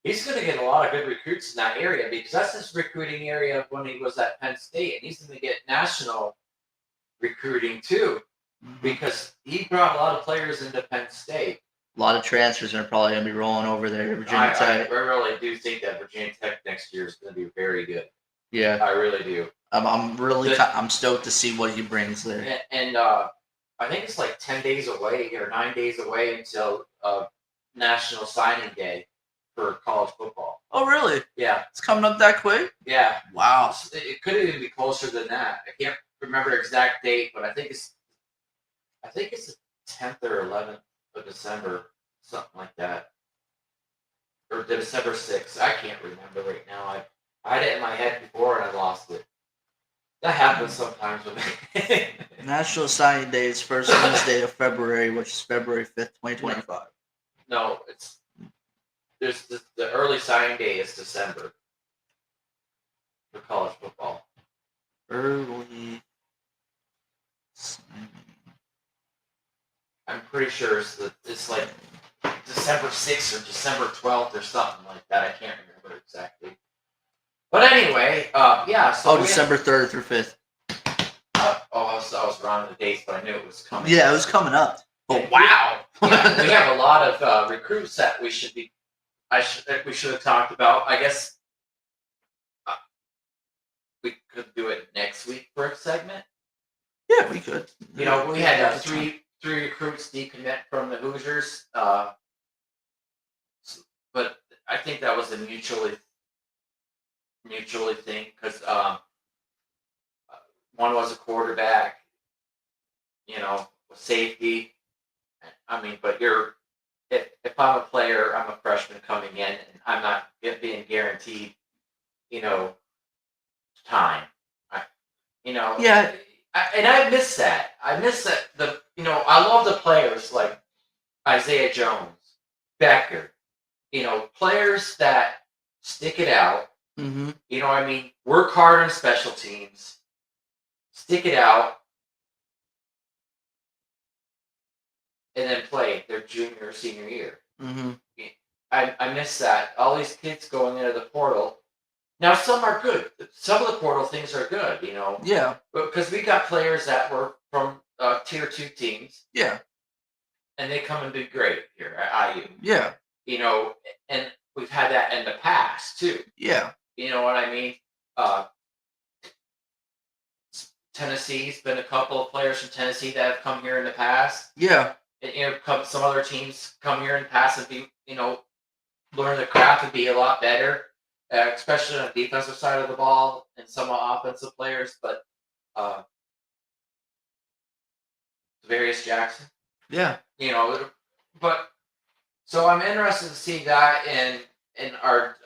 He's going to get a lot of good recruits in that area because that's his recruiting area of when he was at Penn State. And he's going to get national recruiting, too, because he brought a lot of players into Penn State. A lot of transfers are probably going to be rolling over there to Virginia Tech. I really do think that Virginia Tech next year is going to be very good. Yeah. I really do. I'm stoked to see what he brings there. And I think it's like 10 days away or 9 days away until National Signing Day for college football. Oh, really? Yeah. It's coming up that quick? Yeah. Wow. It could even be closer than that. I can't remember the exact date, but I think it's the 10th or 11th of December, something like that. Or December 6th. I can't remember right now. I had it in my head before and I lost it. That happens sometimes with me. National Signing Day is first Wednesday of February, which is February 5th, 2025. No, there's the early signing day is December for college football. Early signing. I'm pretty sure it's like December 6th or December 12th or something like that. I can't remember exactly. But anyway, yeah. So December 3rd through 5th. I was wrong on the dates, but I knew it was coming. Yeah, it was coming up. Oh, wow. Yeah, we have a lot of recruits that we should have talked about. I guess we could do it next week for a segment. Yeah, we could. We had three recruits decommit from the Hoosiers, but I think that was a mutually thing because one was a quarterback, safety. But if I'm a player, I'm a freshman coming in, and I'm not being guaranteed, time. Yeah. I miss that. I miss that. I love the players like Isaiah Jones, Becker. Players that stick it out. Mm-hmm. You know what I mean? Work hard on special teams. Stick it out. And then play their junior or senior year. Mm-hmm. I miss that. All these kids going into the portal. Now some are good. Some of the portal things are good, Yeah. because we got players that were from tier 2 teams. Yeah. And they come and do great here at IU. Yeah. And we've had that in the past too. Yeah. You know what I mean? Tennessee's been a couple of players from Tennessee that have come here in the past. Yeah. And, some other teams come here in the past and be, learn the craft and be a lot better, especially on the defensive side of the ball and some offensive players. But Various Jackson. Yeah. But so I'm interested to see that in our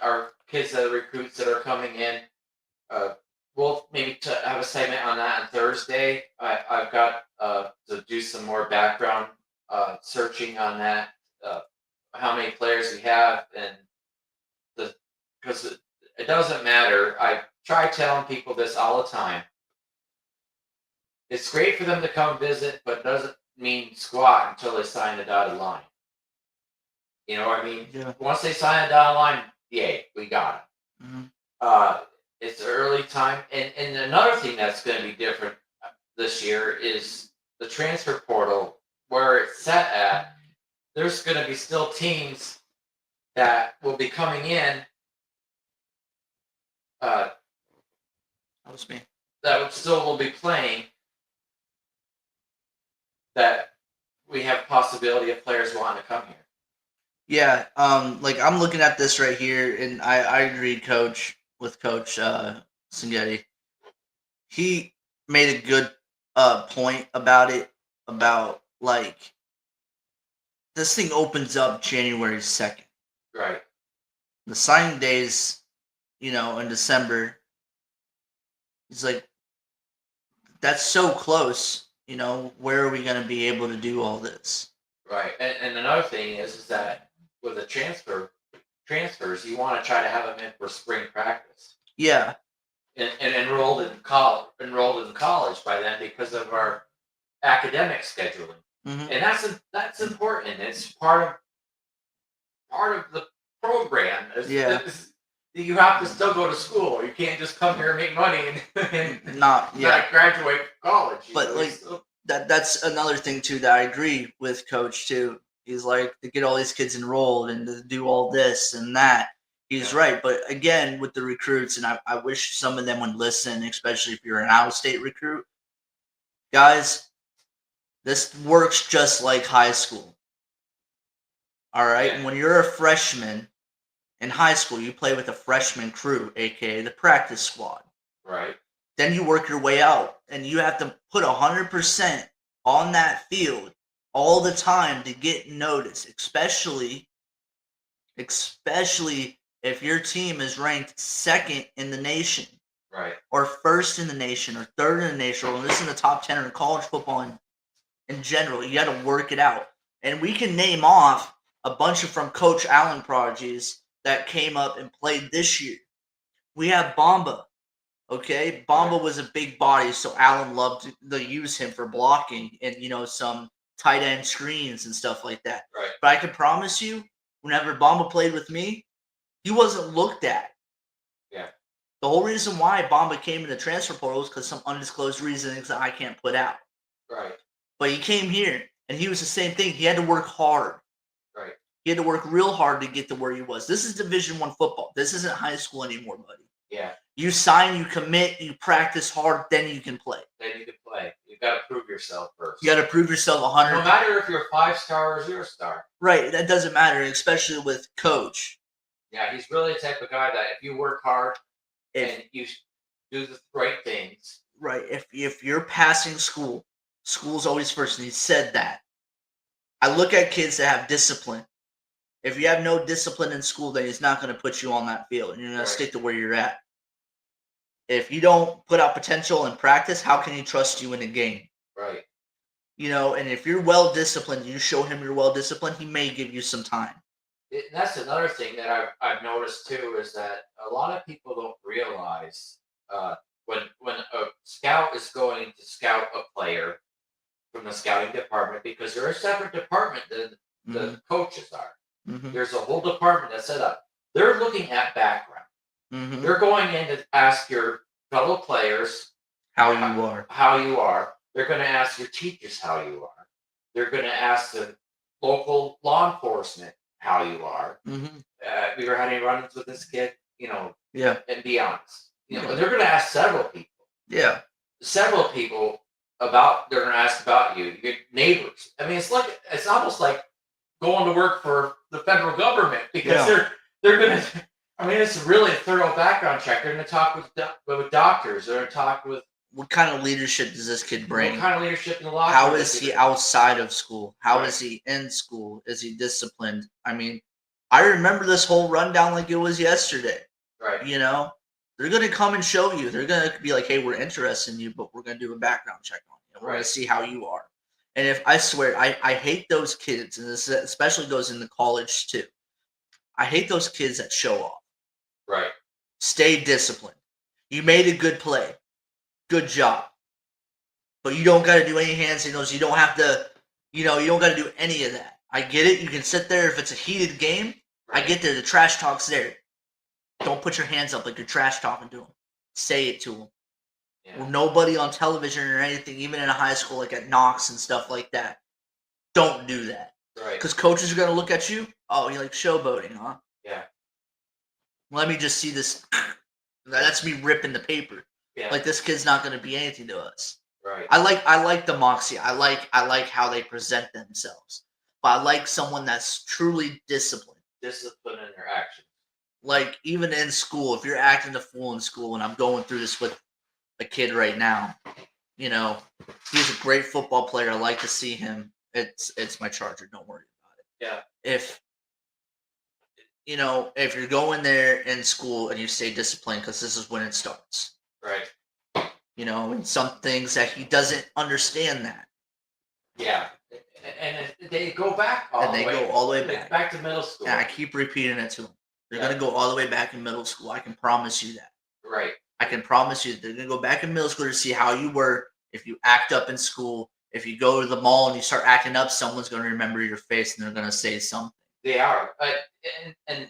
kids that are recruits that are coming in. We'll maybe have a segment on that on Thursday. I've got to do some more background searching on that. How many players we have, and because it doesn't matter. I try telling people this all the time. It's great for them to come visit, but doesn't mean squat until they sign the dotted line. You know what I mean? Yeah. Once they sign the dotted line, yay, we got it. Mm-hmm. It's early time. And another thing that's going to be different this year is the transfer portal, where it's set at. There's going to be still teams that will be coming in. That was me. That still will be playing. That we have possibility of players wanting to come here. Yeah, like I'm looking at this right here, and I agreed, with Coach Singetti. He made a good point about it, about like this thing opens up January 2nd. Right. The signing days, in December. It's like that's so close. Where are we going to be able to do all this? Right, and another thing is that with the transfers, you want to try to have them in for spring practice. Yeah. And enrolled in college by then because of our academic scheduling. Mm-hmm. And that's important. It's part of the program. You have to still go to school. You can't just come here and make money and not graduate from college. But that's another thing too that I agree with Coach too. He's like, to get all these kids enrolled and to do all this and that. He's right. But again, with the recruits, and I wish some of them would listen, especially if you're an out-of-state recruit. Guys, this works just like high school. All right? Yeah. When you're a freshman in high school, you play with a freshman crew, a.k.a. the practice squad. Right. Then you work your way out, and you have to put 100% on that field all the time to get noticed, especially if your team is ranked second in the nation, right, or first in the nation, or third in the nation, or this in the top 10 in college football in general. You got to work it out. And we can name off a bunch of from Coach Allen prodigies that came up and played this year. We have Bamba. Okay, Bamba was a big body, so Allen loved to use him for blocking and some tight end screens and stuff like that. Right. But I can promise you, whenever Bamba played with me, he wasn't looked at. Yeah. The whole reason why Bamba came in the transfer portal is because some undisclosed reasons that I can't put out. Right. But he came here, and he was the same thing. He had to work hard. Right. He had to work real hard to get to where he was. This is Division I football. This isn't high school anymore, buddy. Yeah. You sign, you commit, you practice hard, then you can play. You got to prove yourself first. You got to prove yourself 100%. No matter if you're a 5-star or 0-star. Right, that doesn't matter, especially with Coach. Yeah, he's really the type of guy that if you work hard and you do the right things. Right, if you're passing school's always first, and he said that. I look at kids that have discipline. If you have no discipline in school, then he's not going to put you on that field, and you're going to stick to where you're at. If you don't put out potential in practice, how can he trust you in a game? Right. And if you're well-disciplined, you show him you're well-disciplined, he may give you some time. That's another thing that I've noticed, too, is that a lot of people don't realize when a scout is going to scout a player from the scouting department, because they're a separate department than the coaches are. Mm-hmm. There's a whole department that's set up. They're looking at background. Mm-hmm. They're going in to ask your fellow players How you are. How you are. They're going to ask your teachers how you are. They're going to ask the local law enforcement how you are. Mm-hmm. Have you ever had any run-ins with this kid? Yeah. And be honest. Yeah. They're going to ask several people. Yeah. Several people they're going to ask about you, your neighbors. I mean, it's almost like going to work for the federal government because they're going to. I mean, it's really a thorough background check. They're going to talk with doctors. They're going to talk with. What kind of leadership does this kid bring? What kind of leadership in the locker room? How is he outside of school? How is he in school? Is he disciplined? I mean, I remember this whole rundown like it was yesterday. Right. They're going to come and show you. They're going to be like, hey, we're interested in you, but we're going to do a background check on you. We're going to see how you are. And if I swear, I hate those kids, and this especially goes into college too. I hate those kids that show off. Right. Stay disciplined. You made a good play. Good job. But you don't got to do any hand signals. You don't have to, you don't got to do any of that. I get it. You can sit there if it's a heated game. Right. I get there. The trash talk's there. Don't put your hands up like you're trash talking to them. Say it to them. Yeah. Well, nobody on television or anything, even in a high school like at Knox and stuff like that. Don't do that. Right. Because coaches are going to look at you. Oh, you like showboating, huh? Yeah. Let me just see this. That's me ripping the paper. Yeah. Like this kid's not going to be anything to us. Right. I like the moxie. I like how they present themselves. But I like someone that's truly disciplined. Discipline in their actions. Like even in school, if you're acting a fool in school, and I'm going through this with a kid right now, he's a great football player. I like to see him. It's my Charger. Don't worry about it. Yeah. If you're going there in school and you stay disciplined, because this is when it starts. Right. And some things that he doesn't understand that. Yeah. And they go back all the way back. Back to middle school. And I keep repeating it to them. They're going to go all the way back in middle school. I can promise you that. Right. I can promise you that they're going to go back in middle school to see how you were. If you act up in school, if you go to the mall and you start acting up, someone's going to remember your face and they're going to say something. They are. And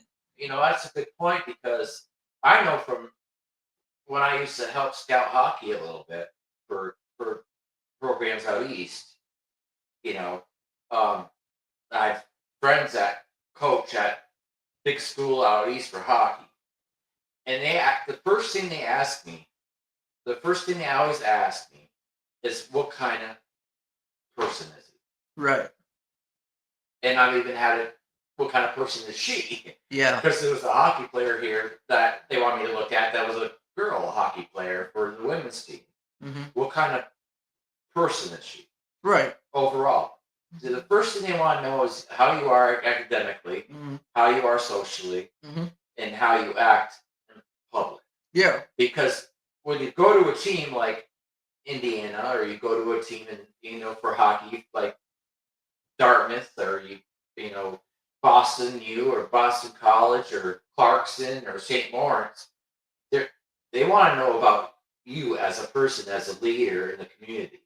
that's a good point because I know from when I used to help scout hockey a little bit for programs out east, I have friends that coach at big school out east for hockey. And the first thing they always ask me is what kind of person is he? Right. And I've even had it, what kind of person is she? Yeah. Because there was a hockey player here that they want me to look at that was a girl hockey player for the women's team. Mm-hmm. What kind of person is she? Right. Overall. So the first thing they want to know is how you are academically, how you are socially, and how you act in public. Yeah. Because when you go to a team like Indiana, or you go to a team for hockey like Dartmouth, or Boston U, or Boston College, or Clarkson, or St. Lawrence, they want to know about you as a person, as a leader in the community.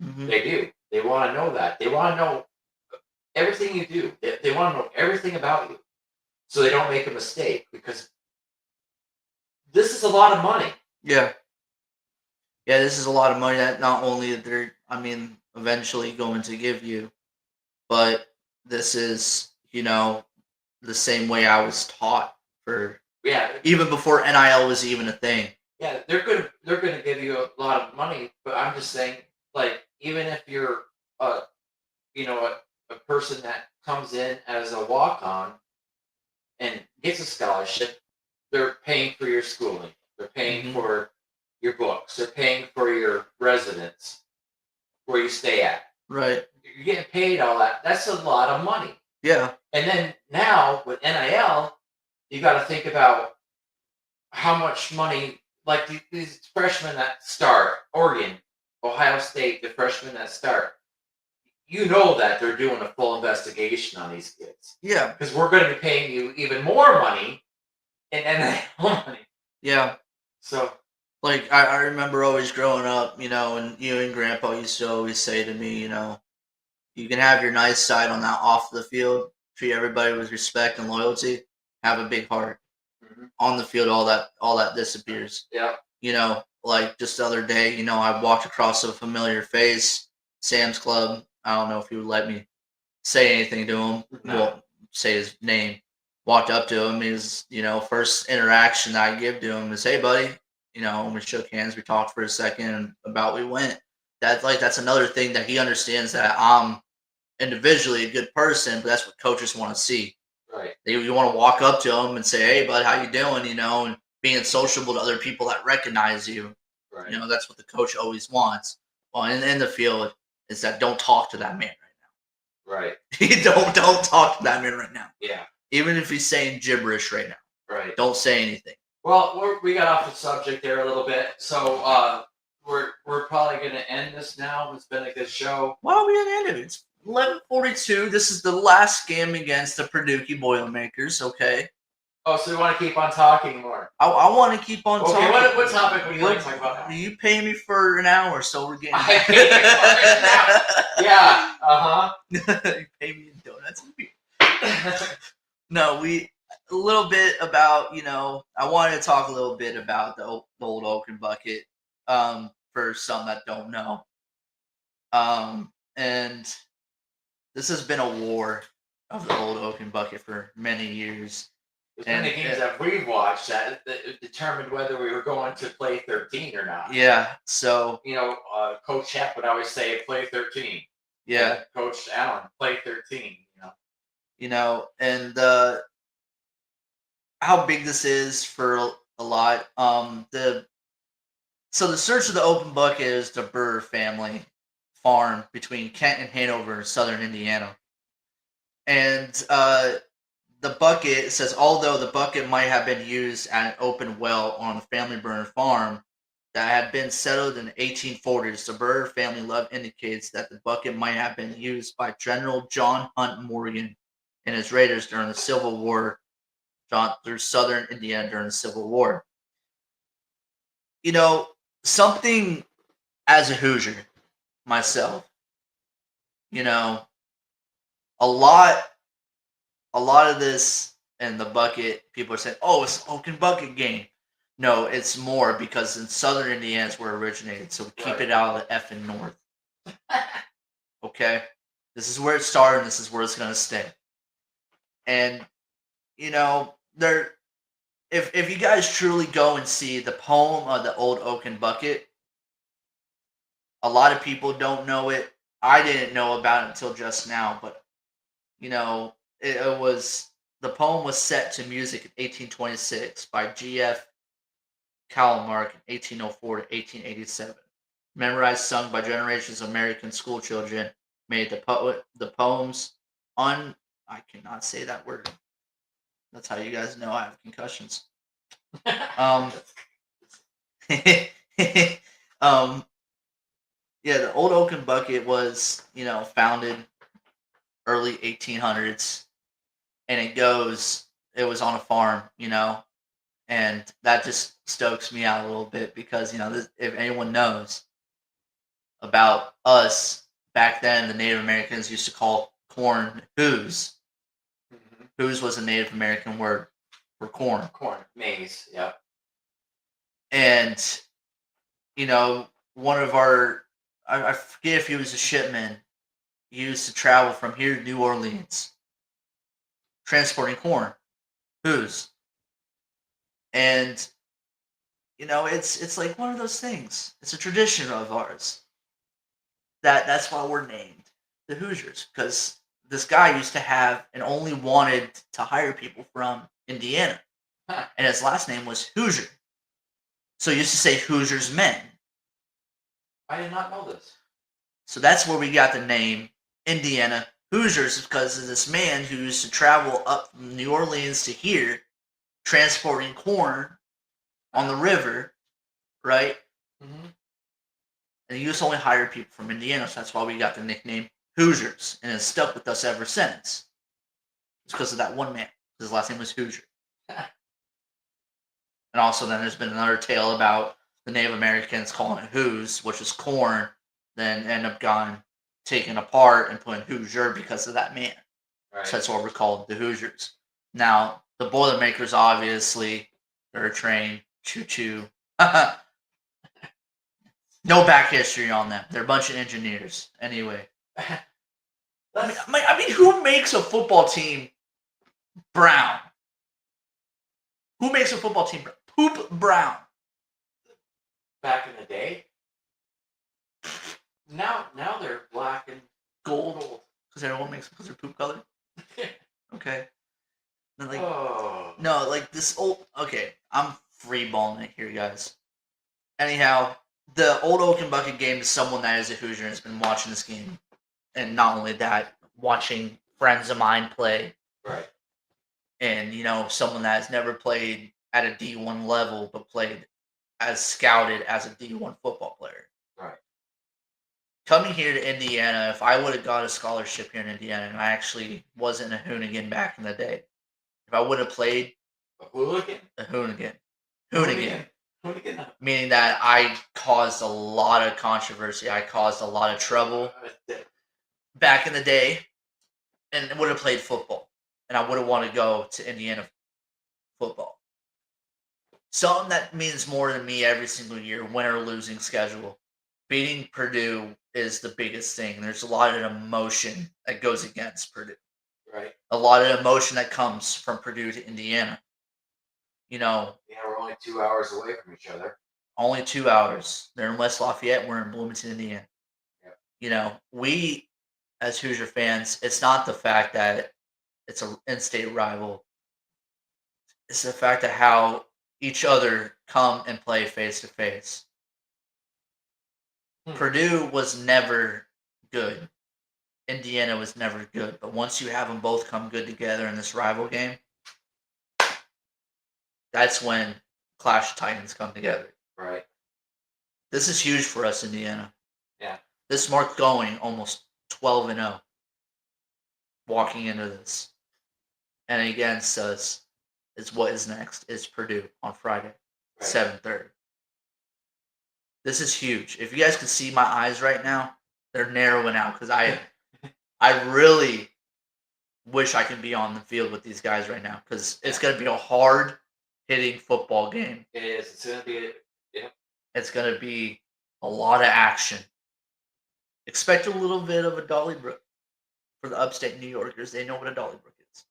Mm-hmm. They do. They want to know that. They want to know everything you do. They want to know everything about you, so they don't make a mistake. Because this is a lot of money. Yeah. Yeah, this is a lot of money that not only they're, eventually going to give you, but this is, the same way I was taught for. Yeah. Even before NIL was even a thing. Yeah, they're gonna give you a lot of money, but I'm just saying, like, even if you're a person that comes in as a walk-on and gets a scholarship, they're paying for your schooling. They're paying for your books. They're paying for your residence, where you stay at. Right. You're getting paid all that. That's a lot of money. Yeah. And then now with NIL, you got to think about how much money, like these freshmen that start, Oregon, Ohio State, the freshmen that start, that they're doing a full investigation on these kids. Yeah. Because we're going to be paying you even more money in NIL money. Yeah. So. Like, I remember always growing up, and you and Grandpa used to always say to me, you can have your nice side on that off the field. treat everybody with respect and loyalty, have a big heart. Mm-hmm. On the field, all that disappears. Yeah. Like just the other day, I walked across a familiar face, Sam's Club. I don't know if he would let me say anything to him. No. Well, say his name. Walked up to him. His, first interaction I give to him is, "Hey, buddy." We shook hands. We talked for a second and about we went. That's another thing that he understands, that I'm individually a good person, but that's what coaches want to see. Right. You want to walk up to them and say, "Hey, bud, how you doing?" And being sociable to other people that recognize you. Right. That's what the coach always wants. Well, in the field, is that don't talk to that man right now. Right. don't talk to that man right now. Yeah. Even if he's saying gibberish right now. Right. Don't say anything. Well, we got off the subject there a little bit, so we're probably going to end this now. It's been a good show. Why are we going to end it? It's 11:42. This is the last game against the Purdue Boilermakers. Okay. Oh, so we want to keep on talking more. I want to keep on talking. Okay, what topic would you like to talk about now? You pay me for an hour, so we're getting. I pay you for an hour. Yeah. You pay me in donuts. No, a little bit about, I wanted to talk a little bit about the old Oaken Bucket, for some that don't know. And this has been a war of the old Oaken Bucket for many years. There's many games that we've watched that determined whether we were going to play 13 or not. Yeah, so... Coach Hepp would always say, play 13. Yeah. And Coach Allen, play 13. And how big this is for a lot. The Search of the Open Bucket is the Burr family farm between Kent and Hanover, southern Indiana. And the bucket says, although the bucket might have been used at an open well on the family Burr farm that had been settled in the 1840s, the Burr family love indicates that the bucket might have been used by General John Hunt Morgan and his raiders during the Civil War, through southern Indiana during the Civil War. Something as a Hoosier myself, a lot of this in the bucket, people are saying, "Oh, it's an Oaken Bucket game." No, it's more, because in southern Indiana is where it originated, so we keep it out of the effing north. Okay? This is where it started, and this is where it's going to stay. And, if you guys truly go and see the poem of the old Oaken Bucket, a lot of people don't know it. I didn't know about it until just now, but, the poem was set to music in 1826 by G.F. Calamark in 1804 to 1887. Memorized, sung by generations of American school children, made the poems I cannot say that word. That's how you guys know I have concussions. The old Oaken Bucket was, founded early 1800s, and it was on a farm, and that just stokes me out a little bit, because, if anyone knows about us, back then the Native Americans used to call corn hoos. Mm-hmm. Hoos was a Native American word for corn. Corn, maize, yeah. And, one of I forget if he was a shipman, he used to travel from here to New Orleans, transporting corn, hoos. And, it's like one of those things. It's a tradition of ours. That's why we're named the Hoosiers, because this guy used to have and only wanted to hire people from Indiana. Huh. And his last name was Hoosier. So he used to say Hoosiers men. I did not know this. So that's where we got the name Indiana Hoosiers, because of this man who used to travel up from New Orleans to here, transporting corn on the river, right? Mm-hmm. And he used to only hire people from Indiana, so that's why we got the nickname Hoosiers, and it's stuck with us ever since. It's because of that one man. His last name was Hoosier. And also then there's been another tale about the Native Americans calling it hoos, which is corn, then end up taken apart and put in Hoosier because of that man. Right. So that's what we're called, the Hoosiers. Now, the Boilermakers, obviously, they're a train. Choo-choo. No back history on them. They're a bunch of engineers. Anyway. I mean, who makes a football team brown? Who makes a football team brown? Poop brown. Back in the day. Now they're black and gold. Because everyone makes because they're poop colored. Okay. And like, no, like this old. Okay, I'm freeballing it here, guys. Anyhow, the old Oaken Bucket game is someone that is a Hoosier and has been watching this game, and not only that, watching friends of mine play. Right. And someone that has never played at a D1 level, but played as scouted as a D1 football player. Right. Coming here to Indiana, if I would have got a scholarship here in Indiana, and I actually wasn't a hoonigan back in the day, if I would have played a hooligan, hoonigan, meaning that I caused a lot of controversy, I caused a lot of trouble back in the day, and would have played football, and I would have wanted to go to Indiana football. Something that means more to me every single year, win or losing schedule. Beating Purdue is the biggest thing. There's a lot of emotion that goes against Purdue. Right. A lot of emotion that comes from Purdue to Indiana. Yeah, we're only 2 hours away from each other. Only 2 hours. They're in West Lafayette. We're in Bloomington, Indiana. Yep. We, as Hoosier fans, it's not the fact that it's an in-state rival. It's the fact that how each other come and play face-to-face. Purdue was never good. Indiana was never good. But once you have them both come good together in this rival game, that's when Clash of Titans come together. Right. This is huge for us, Indiana. Yeah. This marked going almost 12-0 walking into this. And against us is what is next. It's Purdue on Friday, 7:30. This is huge. If you guys could see my eyes right now, they're narrowing out because I really wish I could be on the field with these guys right now because it's going to be a hard-hitting football game. It is. It's going to be It's going to be a lot of action. Expect a little bit of a Dollybrook for the upstate New Yorkers. They know what a Dollybrook is.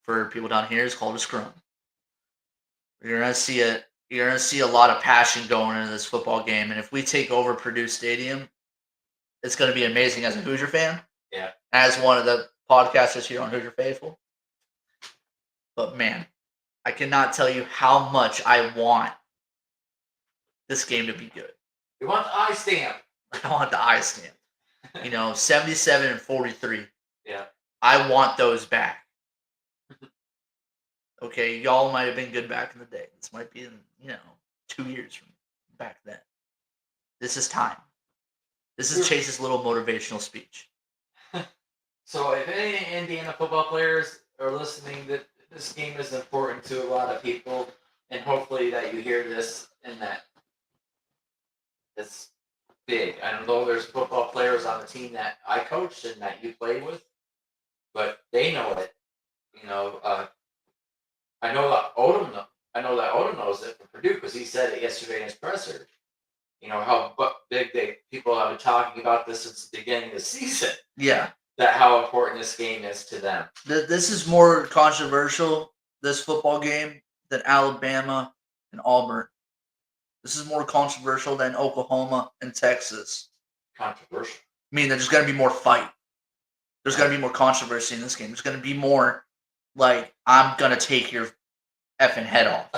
For people down here, it's called a scrum. You're going to see a lot of passion going into this football game, and if we take over Purdue Stadium, it's going to be amazing as a Hoosier fan. Yeah. As one of the podcasters here on Hoosier Faithful. But man, I cannot tell you how much I want this game to be good. You want the eye stamp. I want the eye stamp. 77 and 43. Yeah. I want those back. Okay, y'all might have been good back in the day. This might be in, 2 years from back then. This is time. This is Chase's little motivational speech. So if any Indiana football players are listening, that this game is important to a lot of people, and hopefully that you hear this and that it's big. I don't know there's football players on the team that I coached and that you played with, but they know it. I know that Odom knows it from Purdue because he said it yesterday in his presser. How big people have been talking about this since the beginning of the season. Yeah. That how important this game is to them. This is more controversial, this football game, than Alabama and Auburn. This is more controversial than Oklahoma and Texas. Controversial? I mean, there's going to be more fight. There's going to be more controversy in this game. There's going to be more, like, I'm going to take your effing head off.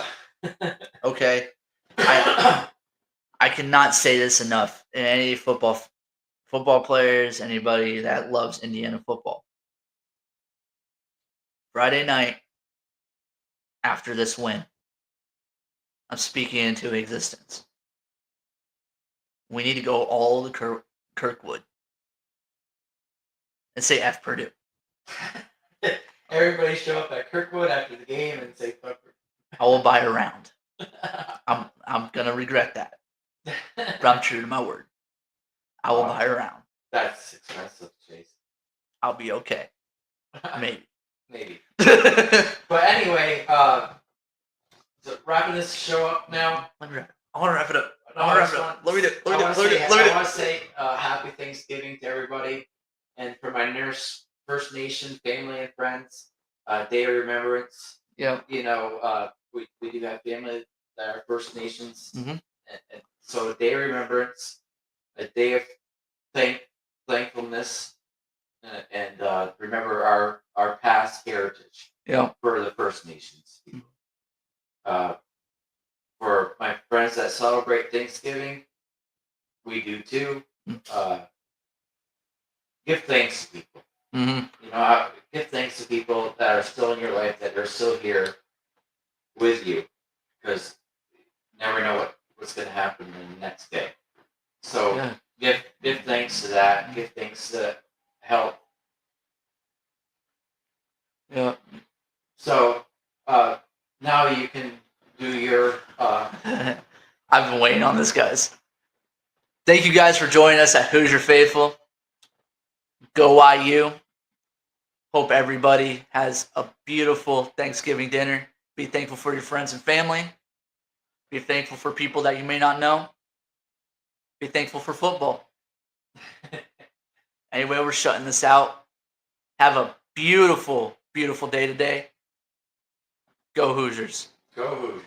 Okay? I cannot say this enough. In any football players, anybody that loves Indiana football. Friday night, after this win, I'm speaking into existence. We need to go all to Kirkwood and say F Purdue. Everybody show up at Kirkwood after the game and say fuck Purdue. I will buy a round. I'm gonna regret that, but I'm true to my word. I will buy a round. That's expensive, Chase. I'll be okay. Maybe. Maybe. But anyway, so wrapping this show up now. I want to wrap it up. No, I want to say happy Thanksgiving to everybody, and for my First Nation family and friends, Day of Remembrance. Yeah. You know, we do have family that are First Nations, and so a Day of Remembrance, a day of thankfulness, and remember our past heritage. Yeah. For the First Nations. For my friends that celebrate Thanksgiving, we do too. Give thanks to people. You know, give thanks to people that are still in your life, that are still here with you, because you never know what's going to happen in the next day. So give thanks to that. Give thanks to help. Yeah. So now you can do your. I've been waiting on this, guys. Thank you guys for joining us at Hoosier Faithful. Go IU. Hope everybody has a beautiful Thanksgiving dinner. Be thankful for your friends and family. Be thankful for people that you may not know. Be thankful for football. Anyway, we're shutting this out. Have a beautiful, beautiful day today. Go Hoosiers. Go Hoosiers.